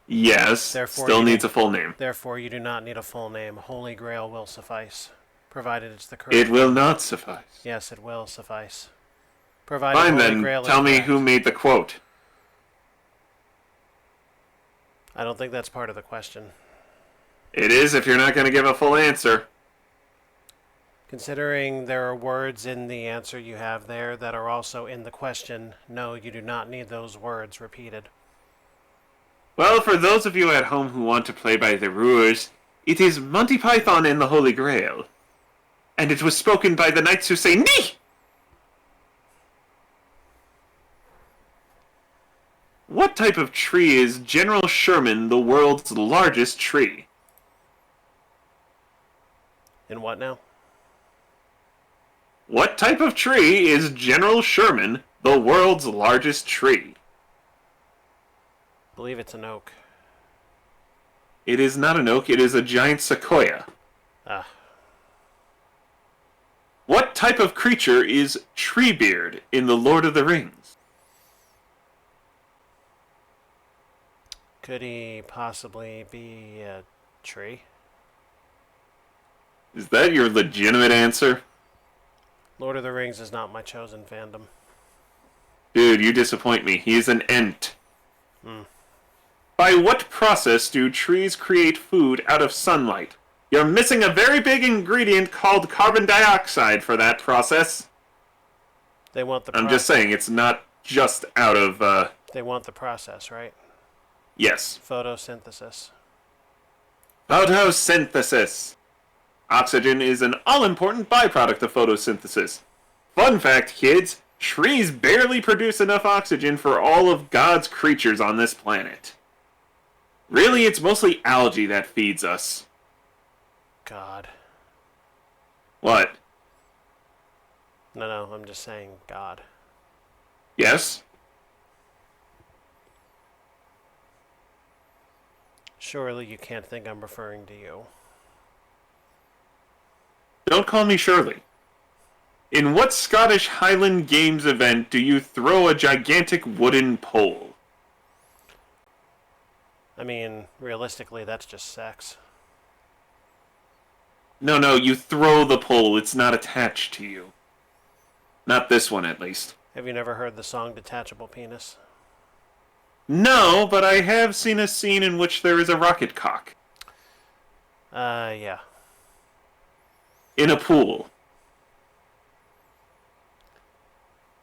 Yes, Therefore, still you needs do- a full name. Therefore, you do not need a full name. Holy Grail will suffice, provided it's the correct. It will not suffice. Yes, it will suffice. Provided Fine Holy then, Grail is tell me correct. who made the quote. I don't think that's part of the question. It is if you're not going to give a full answer. Considering there are words in the answer you have there that are also in the question, no, you do not need those words repeated. Well, for those of you at home who want to play by the rules, it is Monty Python and the Holy Grail. And it was spoken by the knights who say, "Nee!" What type of tree is General Sherman the world's largest tree? In what now? What type of tree is General Sherman the world's largest tree? I believe it's an oak. It is not an oak, it is a giant sequoia. Ah, What type of creature is Treebeard in The Lord of the Rings? could he possibly be a tree? Is that your legitimate answer? Lord of the Rings is not my chosen fandom. Dude, you disappoint me. He is an ent. By what process do trees create food out of sunlight? You're missing a very big ingredient called carbon dioxide for that process. They want the I'm just saying, it's not just out of, They want the process, right? yes. Photosynthesis. Photosynthesis. Oxygen is an all-important byproduct of photosynthesis. Fun fact, kids, trees barely produce enough oxygen for all of God's creatures on this planet. Really, it's mostly algae that feeds us. God. What? No, I'm just saying God. Yes? Surely you can't think I'm referring to you. Don't call me Shirley. In what Scottish Highland Games event do you throw a gigantic wooden pole? I mean, realistically, that's just sex. No, you throw the pole. It's not attached to you. Not this one, at least. Have you never heard the song Detachable Penis? No, but I have seen a scene in which there is a rocket cock. Yeah. In a pool.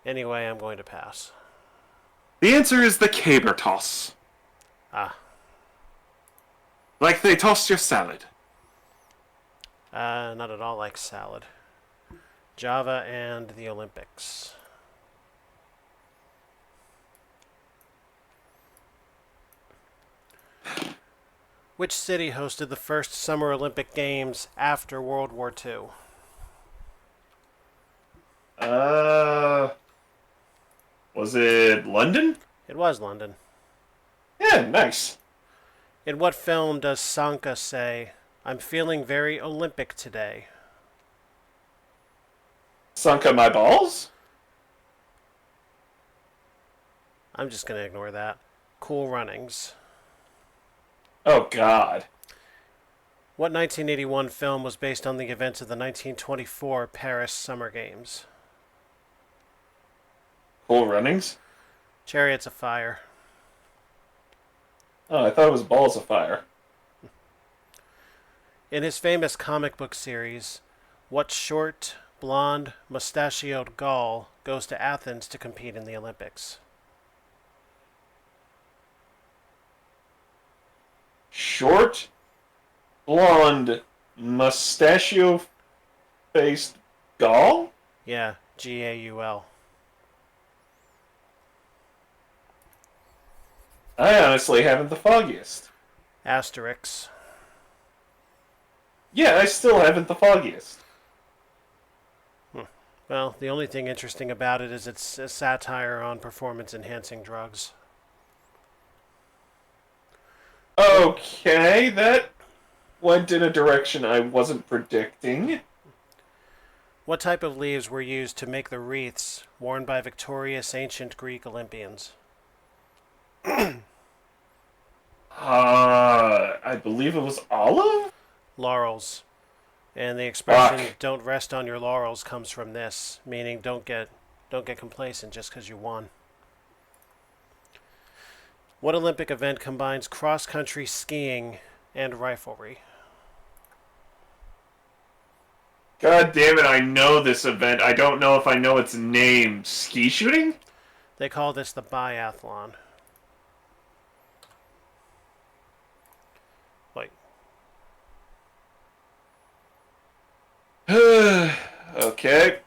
Anyway, I'm going to pass. The answer is the caber toss. Ah. Like they toss your salad. Not at all like salad. Java and the Olympics. Which city hosted the first Summer Olympic Games after World War II? Uh, was it London? It was London. Yeah, nice. In what film does Sanka say, "I'm feeling very Olympic today"? Sunk up my balls? I'm just going to ignore that. Cool Runnings. Oh, God. What 1981 film was based on the events of the 1924 Paris Summer Games? Cool Runnings? Chariots of Fire. Oh, I thought it was Balls of Fire. In his famous comic book series, what short, blonde, mustachioed Gaul goes to Athens to compete in the Olympics? Short, blonde, mustachio-faced Gaul? Yeah, Gaul. I honestly haven't the foggiest. Asterix. Yeah, I still haven't the foggiest. Well, the only thing interesting about it is it's a satire on performance-enhancing drugs. What Okay, that went in a direction I wasn't predicting. what type of leaves were used to make the wreaths worn by victorious ancient Greek Olympians? I believe it was olive? Laurels. And the expression Fuck. "don't rest on your laurels" comes from this, meaning don't get complacent just because you won. What Olympic event combines cross-country skiing and riflery? God damn it, I know this event. I don't know if I know its name. Ski shooting? They call this the biathlon. Like, Okay.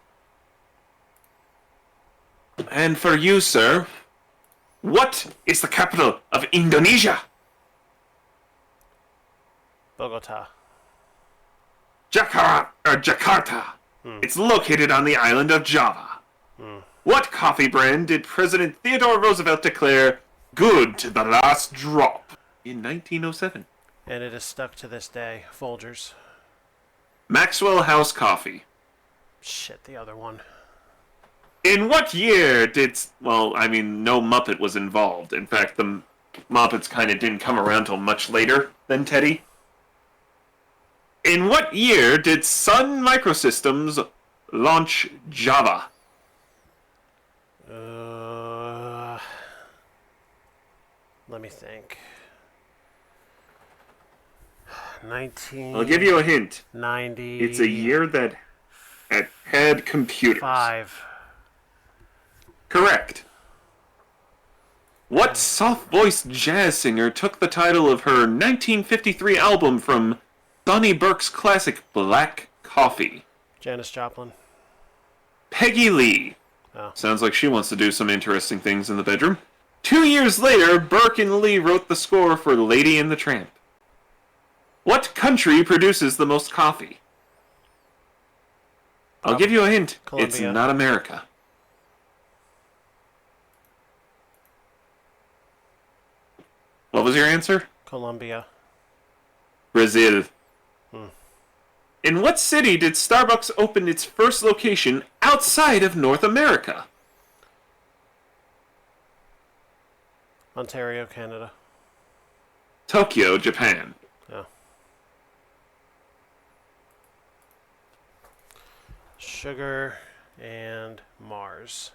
And for you, sir, what is the capital of Indonesia? Bogota. Jakarta. It's located on the island of Java. What coffee brand did President Theodore Roosevelt declare good to the last drop in 1907? And it is stuck to this day. Folgers. Maxwell House Coffee. Shit, the other one. In what year did... Well, I mean, no Muppet was involved. In fact, the Muppets kind of didn't come around till much later than Teddy. In what year did Sun Microsystems launch Java? Let me think. 1990. I'll give you a hint. It's a year that had computers. 5. Correct. What soft-voiced jazz singer took the title of her 1953 album from Sonny Burke's classic Black Coffee? Janis Joplin. Peggy Lee. Oh. Sounds like she wants to do some interesting things in the bedroom. 2 years later, Burke and Lee wrote the score for Lady and the Tramp. What country produces the most coffee? I'll give you a hint. Colombia. It's not America. What was your answer? Colombia. Brazil. In what city did Starbucks open its first location outside of North America? Ontario, Canada. Tokyo, Japan. Oh. Sugar and Mars.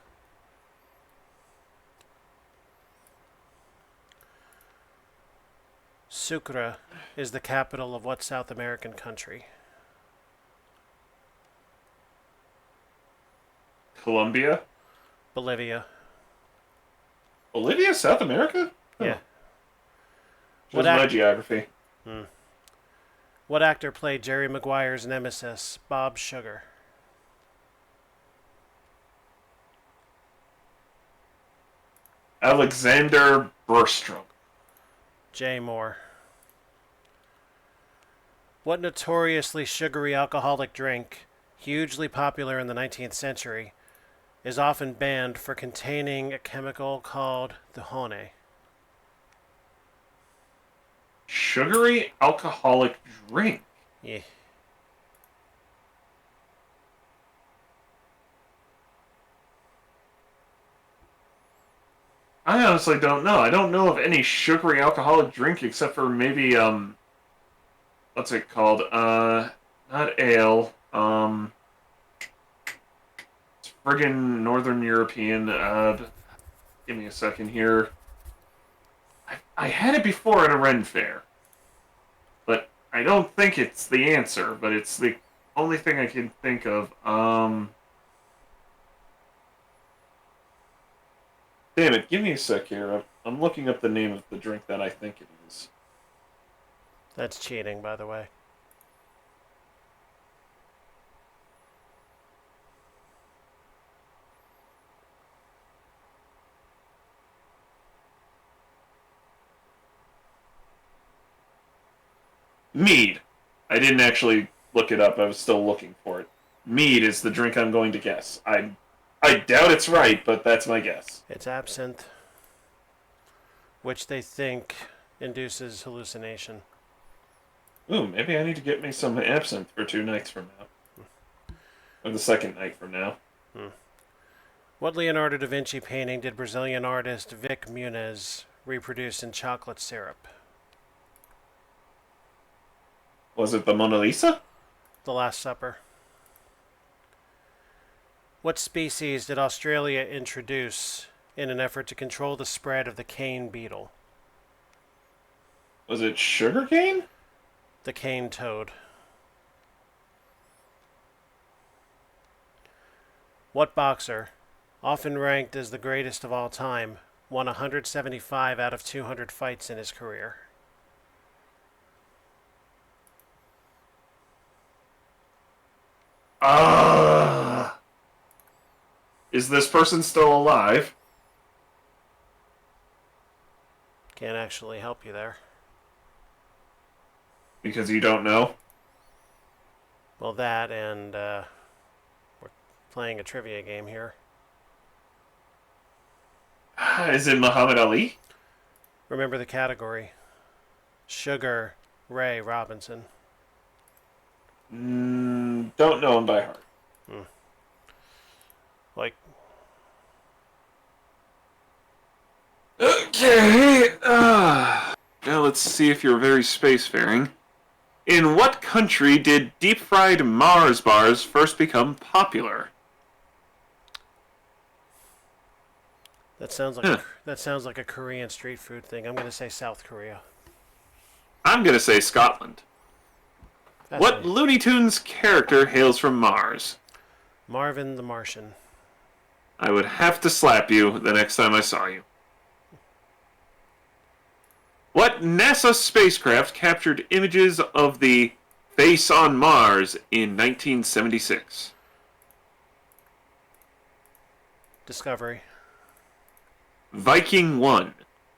Sucre is the capital of what South American country? Colombia. Bolivia. Bolivia, South America? Yeah. Shows my geography. What actor played Jerry Maguire's nemesis, Bob Sugar? Alexander Berstrom. Jay Moore. What notoriously sugary alcoholic drink, hugely popular in the 19th century, is often banned for containing a chemical called the hone. Sugary alcoholic drink. Yeah. I honestly don't know. I don't know of any sugary alcoholic drink except for maybe what's it called? Not ale. It's friggin' Northern European. Give me a second here. I had it before at a Ren fair, but I don't think it's the answer. But it's the only thing I can think of. Damn it! Give me a sec here. I'm looking up the name of the drink that I think it is. That's cheating, by the way. Mead. I didn't actually look it up. I was still looking for it. Mead is the drink I'm going to guess. I doubt it's right, but that's my guess. It's absinthe, which they think induces hallucination. Ooh, maybe I need to get me some absinthe for 2 nights from now. Or the second night from now. What Leonardo da Vinci painting did Brazilian artist Vic Muniz reproduce in chocolate syrup? Was it the Mona Lisa? The Last Supper. What species did Australia introduce in an effort to control the spread of the cane beetle? Was it sugarcane? The cane toad. What boxer, often ranked as the greatest of all time, won 175 out of 200 fights in his career? Is this person still alive? Can't actually help you there. Because you don't know? Well, that and we're playing a trivia game here. Is it Muhammad Ali? Remember the category. Sugar Ray Robinson. Don't know him by heart. Like, Okay. Now let's see if you're very spacefaring. In what country did deep-fried Mars bars first become popular? that sounds like that sounds like a Korean street food thing. I'm going to say South Korea. I'm gonna say Scotland. That's What me. Looney Tunes character hails from Mars? Marvin the Martian. I would have to slap you the next time I saw you. What NASA spacecraft captured images of the face on Mars in 1976? Discovery. Viking 1.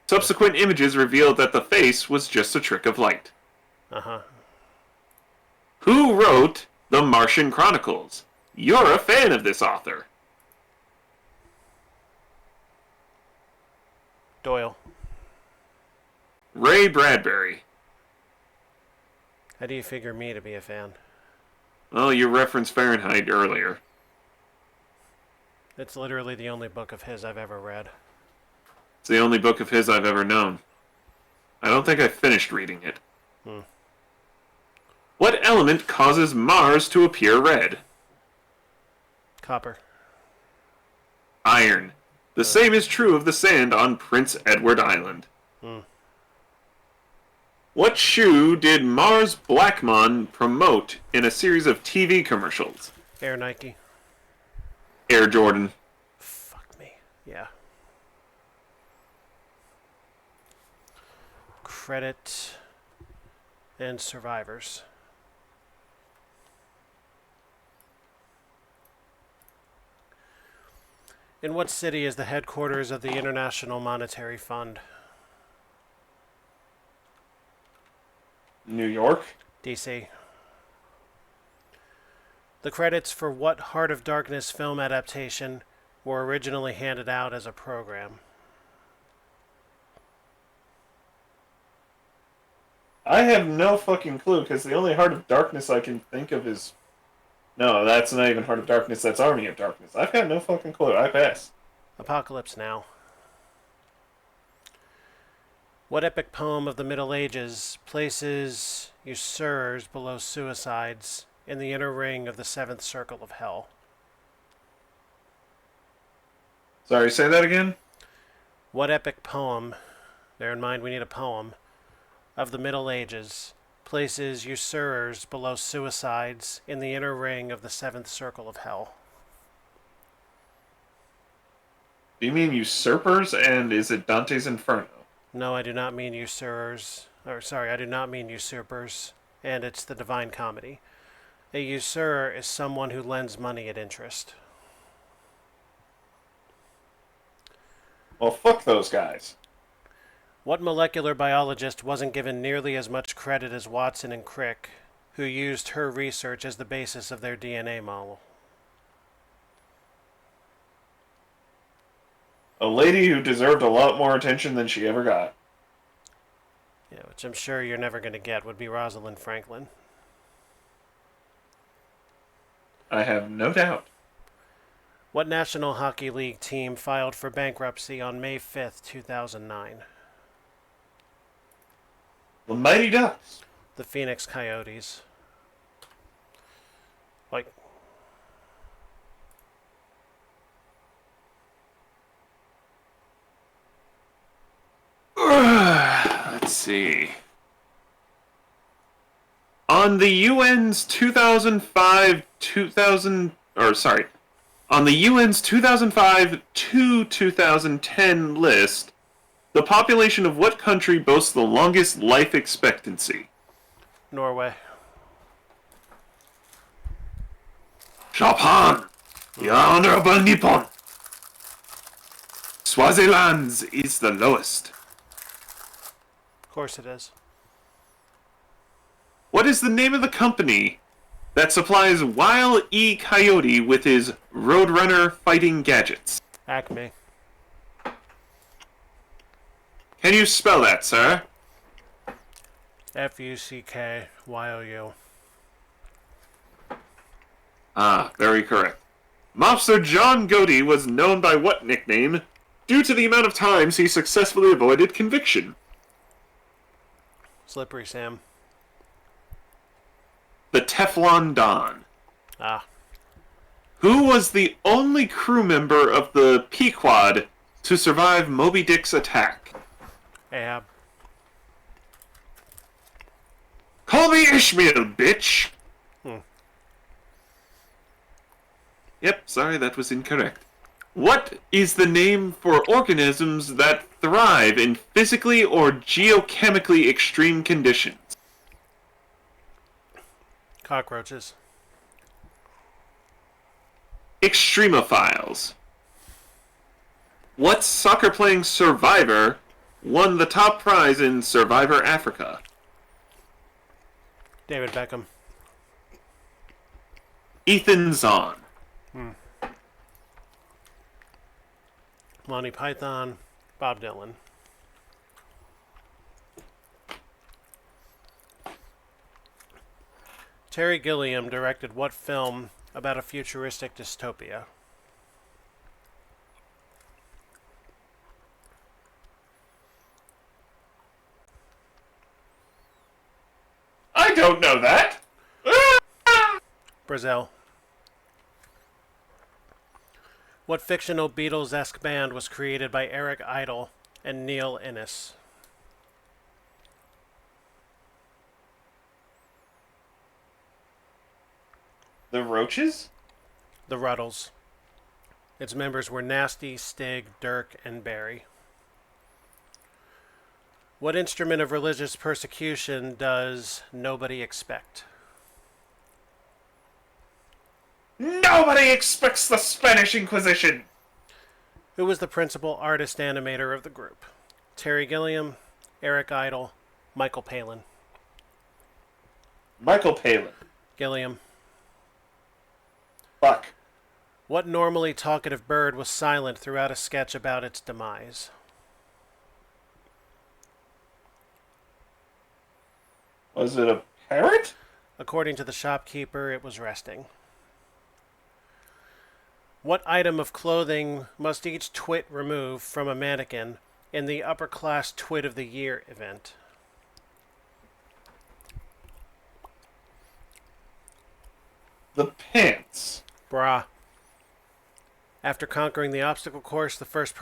Subsequent images revealed that the face was just a trick of light. Uh-huh. Who wrote The Martian Chronicles? You're a fan of this author. Doyle. Ray Bradbury. How do you figure me to be a fan? Well, you referenced Fahrenheit earlier. It's literally the only book of his I've ever read. It's the only book of his I've ever known. I don't think I finished reading it. What element causes Mars to appear red? Copper. Iron. The same is true of the sand on Prince Edward Island. What shoe did Mars Blackmon promote in a series of TV commercials? Air Nike. Air Jordan. Fuck me. Yeah. Credit and survivors. In what city is the headquarters of the International Monetary Fund? New York. DC. The credits for what Heart of Darkness film adaptation were originally handed out as a program? I have no fucking clue, because the only Heart of Darkness I can think of is... No, that's not even Heart of Darkness, that's Army of Darkness. I've got no fucking clue. I pass. Apocalypse Now. What epic poem of the Middle Ages places usurers below suicides in the inner ring of the seventh circle of hell? Sorry, say that again? What epic poem, bear in mind we need a poem, of the Middle Ages places usurers below suicides in the inner ring of the seventh circle of hell? Do you mean usurpers, and is it Dante's Inferno? No, I do not mean usurers. I do not mean usurpers, and it's the Divine Comedy. A usurer is someone who lends money at interest. Well, fuck those guys. What molecular biologist wasn't given nearly as much credit as Watson and Crick, who used her research as the basis of their DNA model? A lady who deserved a lot more attention than she ever got. Yeah, which I'm sure you're never going to get, would be Rosalind Franklin. I have no doubt. What National Hockey League team filed for bankruptcy on May 5th, 2009? The Mighty Ducks. The Phoenix Coyotes. Like, Let's see. On the UN's 2005 2000 or sorry, on the UN's 2005 to 2010 list, the population of what country boasts the longest life expectancy? Norway. Japan. The Honorable Nippon. Swaziland is the lowest. Of course it is. What is the name of the company that supplies Wile E. Coyote with his Roadrunner fighting gadgets? Acme. Can you spell that, sir? Fuckyou. Ah, very correct. Mobster John Goody was known by what nickname due to the amount of times he successfully avoided conviction? Slippery Sam. The Teflon Don. Ah. Who was the only crew member of the Pequod to survive Moby Dick's attack? Ahab. Call me Ishmael, bitch! Yep, sorry, that was incorrect. What is the name for organisms that thrive in physically or geochemically extreme conditions? Cockroaches. Extremophiles. What soccer-playing survivor won the top prize in Survivor Africa? David Beckham. Ethan Zahn. Monty Python. Bob Dylan. Terry Gilliam directed what film about a futuristic dystopia? I don't know that! Brazil. What fictional Beatles-esque band was created by Eric Idle and Neil Innes? The Roaches? The Ruddles. Its members were Nasty, Stig, Dirk, and Barry. What instrument of religious persecution does nobody expect? Nobody expects the Spanish Inquisition! Who was the principal artist animator of the group? Terry Gilliam, Eric Idle, Michael Palin. Michael Palin. Gilliam. Fuck. What normally talkative bird was silent throughout a sketch about its demise? Was it a parrot? According to the shopkeeper, it was resting. What item of clothing must each twit remove from a mannequin in the Upper Class Twit of the Year event? The pants. Brah. After conquering the obstacle course, the first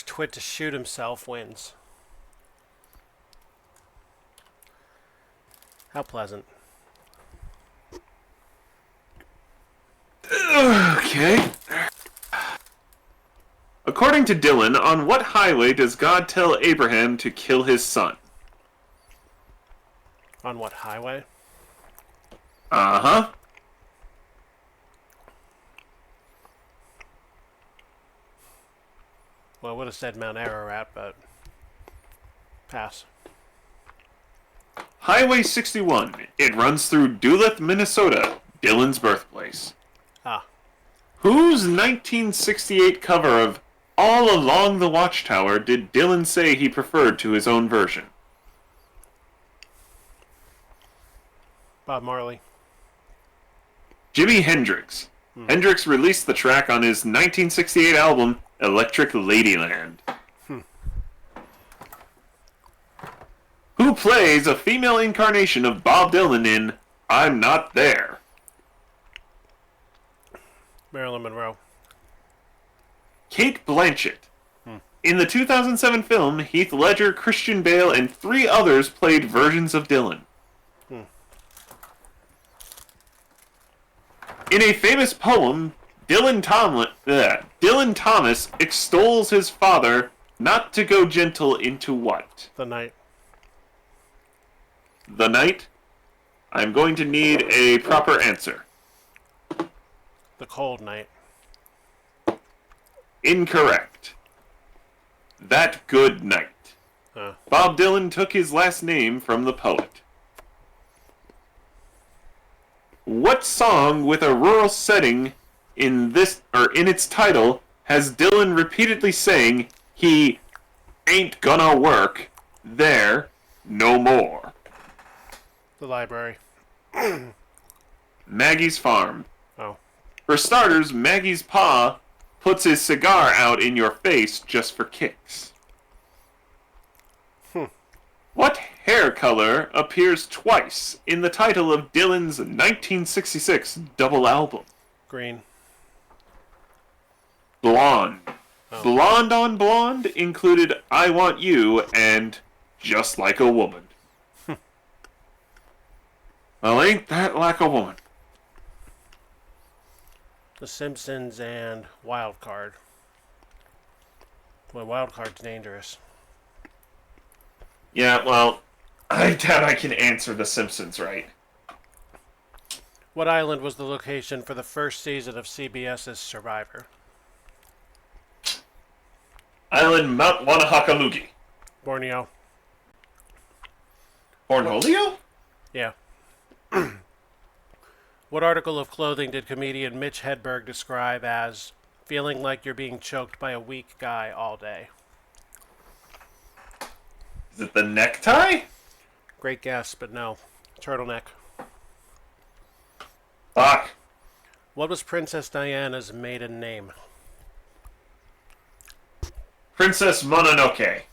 twit to shoot himself wins. How pleasant. Okay. According to Dylan, on what highway does God tell Abraham to kill his son? On what highway? Uh-huh. Well, I would have said Mount Ararat, but pass. Highway 61. It runs through Duluth, Minnesota, Dylan's birthplace. Ah. Whose 1968 cover of All Along the Watchtower did Dylan say he preferred to his own version? Bob Marley. Jimi Hendrix. Hendrix released the track on his 1968 album, Electric Ladyland. Who plays a female incarnation of Bob Dylan in I'm Not There? Marilyn Monroe. Kate Blanchett. In the 2007 film, Heath Ledger, Christian Bale, and 3 others played versions of Dylan. In a famous poem, Dylan Thomas extols his father not to go gentle into what? The Night. The night? I'm going to need a proper answer. The Cold Night. Incorrect. That Good Night. Bob Dylan took his last name from the poet. What song with a rural setting in its title has Dylan repeatedly saying he ain't gonna work there no more? The Library. Maggie's Farm. Oh. For starters, Maggie's pa puts his cigar out in your face just for kicks. What hair color appears twice in the title of Dylan's 1966 double album? Green. Blonde. Oh. Blonde on Blonde included I Want You and Just Like a Woman. Well, ain't that like a woman? The Simpsons and Wild Card. Well, Wild Card's dangerous. Yeah, well, I doubt I can answer The Simpsons right. What island was the location for the first season of CBS's Survivor? Island Mount Wanahakalugi. Borneo. Cornholio? Yeah. What article of clothing did comedian Mitch Hedberg describe as feeling like you're being choked by a weak guy all day? Is it the necktie? Great guess, but no. Turtleneck. Fuck. What was Princess Diana's maiden name? Princess Mononoke.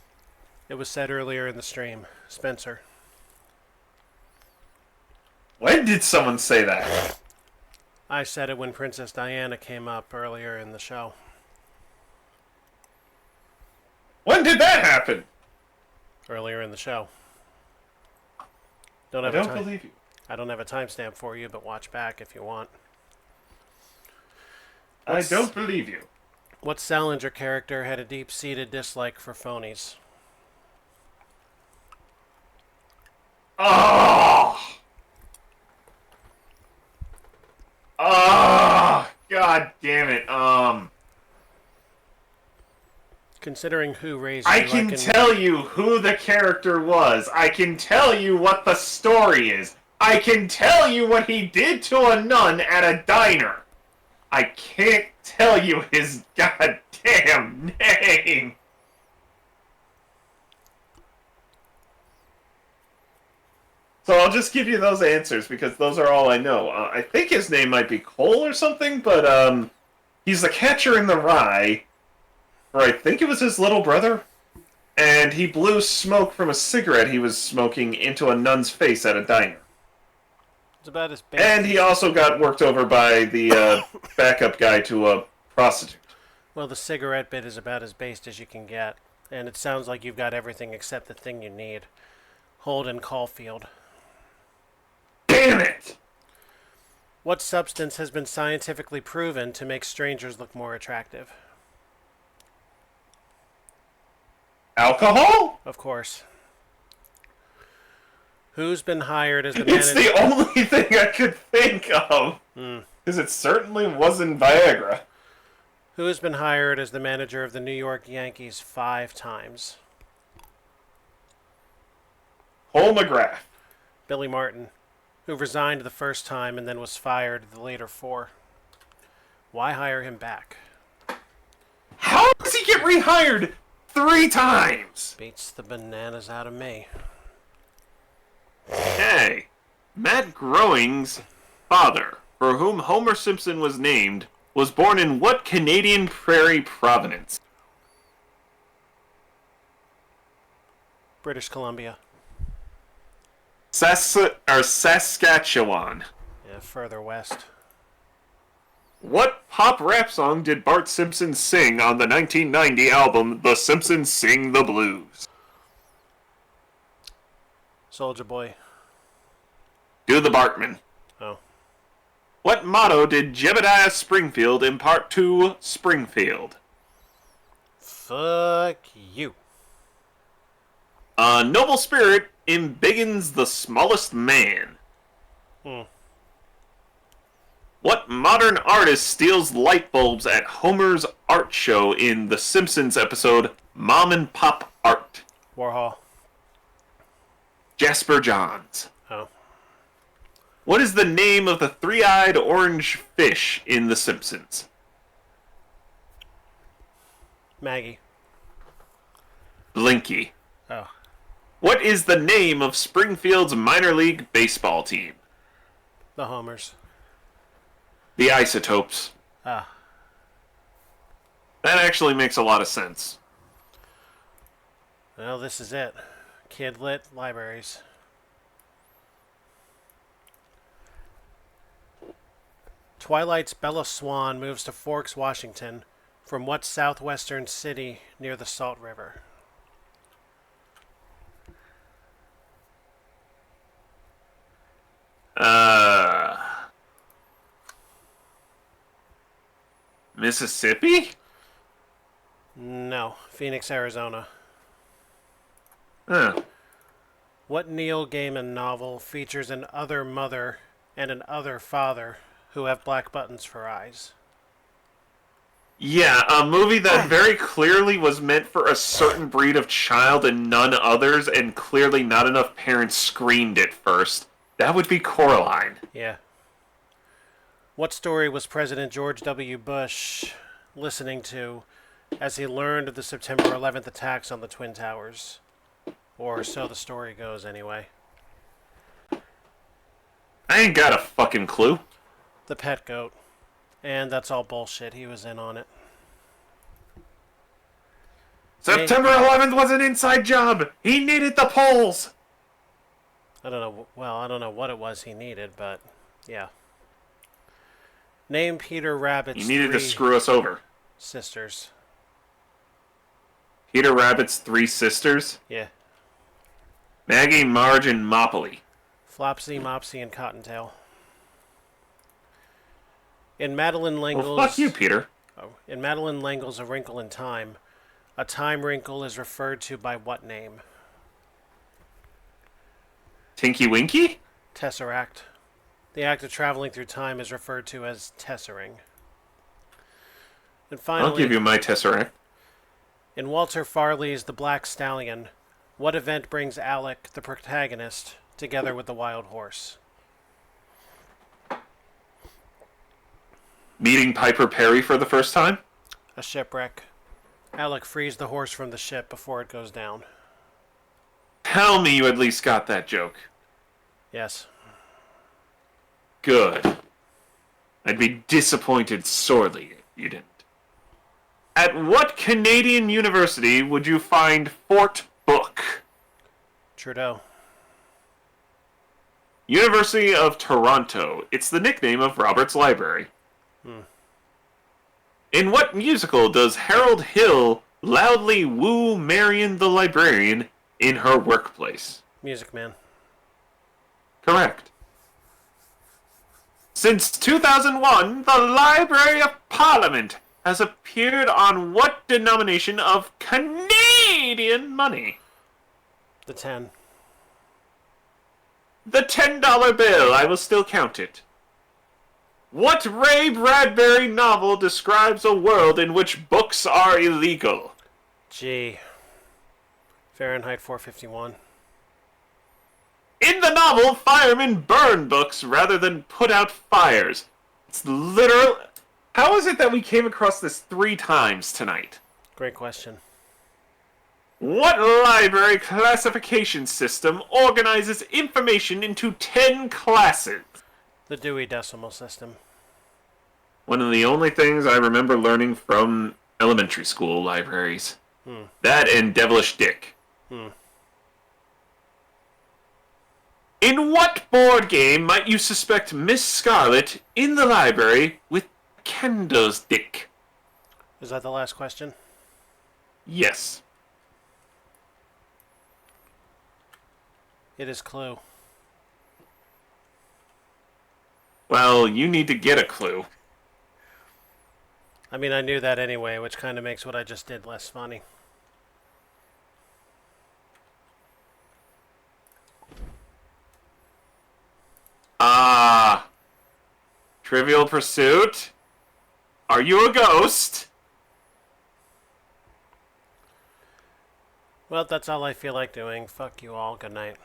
It was said earlier in the stream. Spencer. When did someone say that? I said it when Princess Diana came up earlier in the show. When did that happen? Earlier in the show. I don't believe you. I don't have a timestamp for you, but watch back if you want. I don't believe you. What Salinger character had a deep-seated dislike for phonies? Oh! Oh! God damn it. Considering who raised I you can like tell you who the character was. I can tell you what the story is. I can tell you what he did to a nun at a diner. I can't tell you his goddamn name. So I'll just give you those answers because those are all I know. I think his name might be Cole or something, but he's the catcher in the Rye, or I think it was his little brother, and he blew smoke from a cigarette he was smoking into a nun's face at a diner. It's about as basic. And he also got worked over by the backup guy to a prostitute. Well, the cigarette bit is about as based as you can get, and it sounds like you've got everything except the thing you need. Holden Caulfield. Damn it! What substance has been scientifically proven to make strangers look more attractive? Alcohol? Of course. Who's been hired as the manager? It's the only thing I could think of. Because it certainly wasn't Viagra. Who has been hired as the manager of the New York Yankees 5 times? Cole McGrath. Billy Martin, who resigned the first time and then was fired the later 4. Why hire him back? How does he get rehired 3 times? Beats the bananas out of me. Hey, Matt Groening's father, for whom Homer Simpson was named, was born in what Canadian prairie province? British Columbia. Saskatchewan. Yeah, further west. What pop rap song did Bart Simpson sing on the 1990 album The Simpsons Sing the Blues? Soldier Boy. Do the Bartman. Oh. What motto did Jebediah Springfield impart to Springfield? Fuck you. A noble spirit embiggens the smallest man. What modern artist steals light bulbs at Homer's art show in The Simpsons episode Mom and Pop Art? Warhol. Jasper Johns. Oh. What is the name of the three-eyed orange fish in The Simpsons? Maggie. Blinky. Oh. What is the name of Springfield's minor league baseball team? The Homers. The Isotopes. Ah. That actually makes a lot of sense. Well, this is it. Kid lit libraries. Twilight's Bella Swan moves to Forks, Washington, from what southwestern city near the Salt River? Mississippi? No, Phoenix, Arizona. Huh. What Neil Gaiman novel features an other mother and an other father who have black buttons for eyes? Yeah, a movie that very clearly was meant for a certain breed of child and none others, and clearly not enough parents screened it first. That would be Coraline. Yeah. What story was President George W. Bush listening to as he learned of the September 11th attacks on the Twin Towers? Or so the story goes, anyway. I ain't got a fucking clue. The Pet Goat. And that's all bullshit. He was in on it. September 11th was an inside job. He needed the polls. I don't know. Well, I don't know what it was he needed, but yeah. Name Peter Rabbit's He needed to 3 screw us over. sisters. Peter Rabbit's 3 sisters? Yeah. Maggie, Marge, and Moppily. Flopsy, Mopsy, and Cottontail. In Madeline Langle's... Well, fuck you, Peter. In Madeline Langle's A Wrinkle in Time, a time wrinkle is referred to by what name? Tinky Winky? Tesseract. The act of traveling through time is referred to as tessering. And finally, I'll give you my Tesseract. in Walter Farley's The Black Stallion, what event brings Alec, the protagonist, together with the wild horse? Meeting Piper Perry for the first time? A shipwreck. Alec frees the horse from the ship before it goes down. Tell me you at least got that joke. Yes. Good. I'd be disappointed sorely if you didn't. At what Canadian university would you find Fort Book? Trudeau. University of Toronto. It's the nickname of Robert's Library. In what musical does Harold Hill loudly woo Marion the librarian in her workplace? Music Man. Correct. Since 2001, the Library of Parliament has appeared on what denomination of Canadian money? The 10. The $10 bill. I will still count it. What Ray Bradbury novel describes a world in which books are illegal? G. Fahrenheit 451. In the novel, firemen burn books rather than put out fires. It's literal. How is it that we came across this 3 times tonight? Great question. What library classification system organizes information into 10 classes? The Dewey Decimal System. One of the only things I remember learning from elementary school libraries. That and Devilish Dick. In what board game might you suspect Miss Scarlet in the library with candlestick? Is that the last question? Yes. It is Clue. Well, you need to get a clue. I mean, I knew that anyway, which kind of makes what I just did less funny. Ah. Trivial Pursuit? Are you a ghost? Well, that's all I feel like doing. Fuck you all. Good night.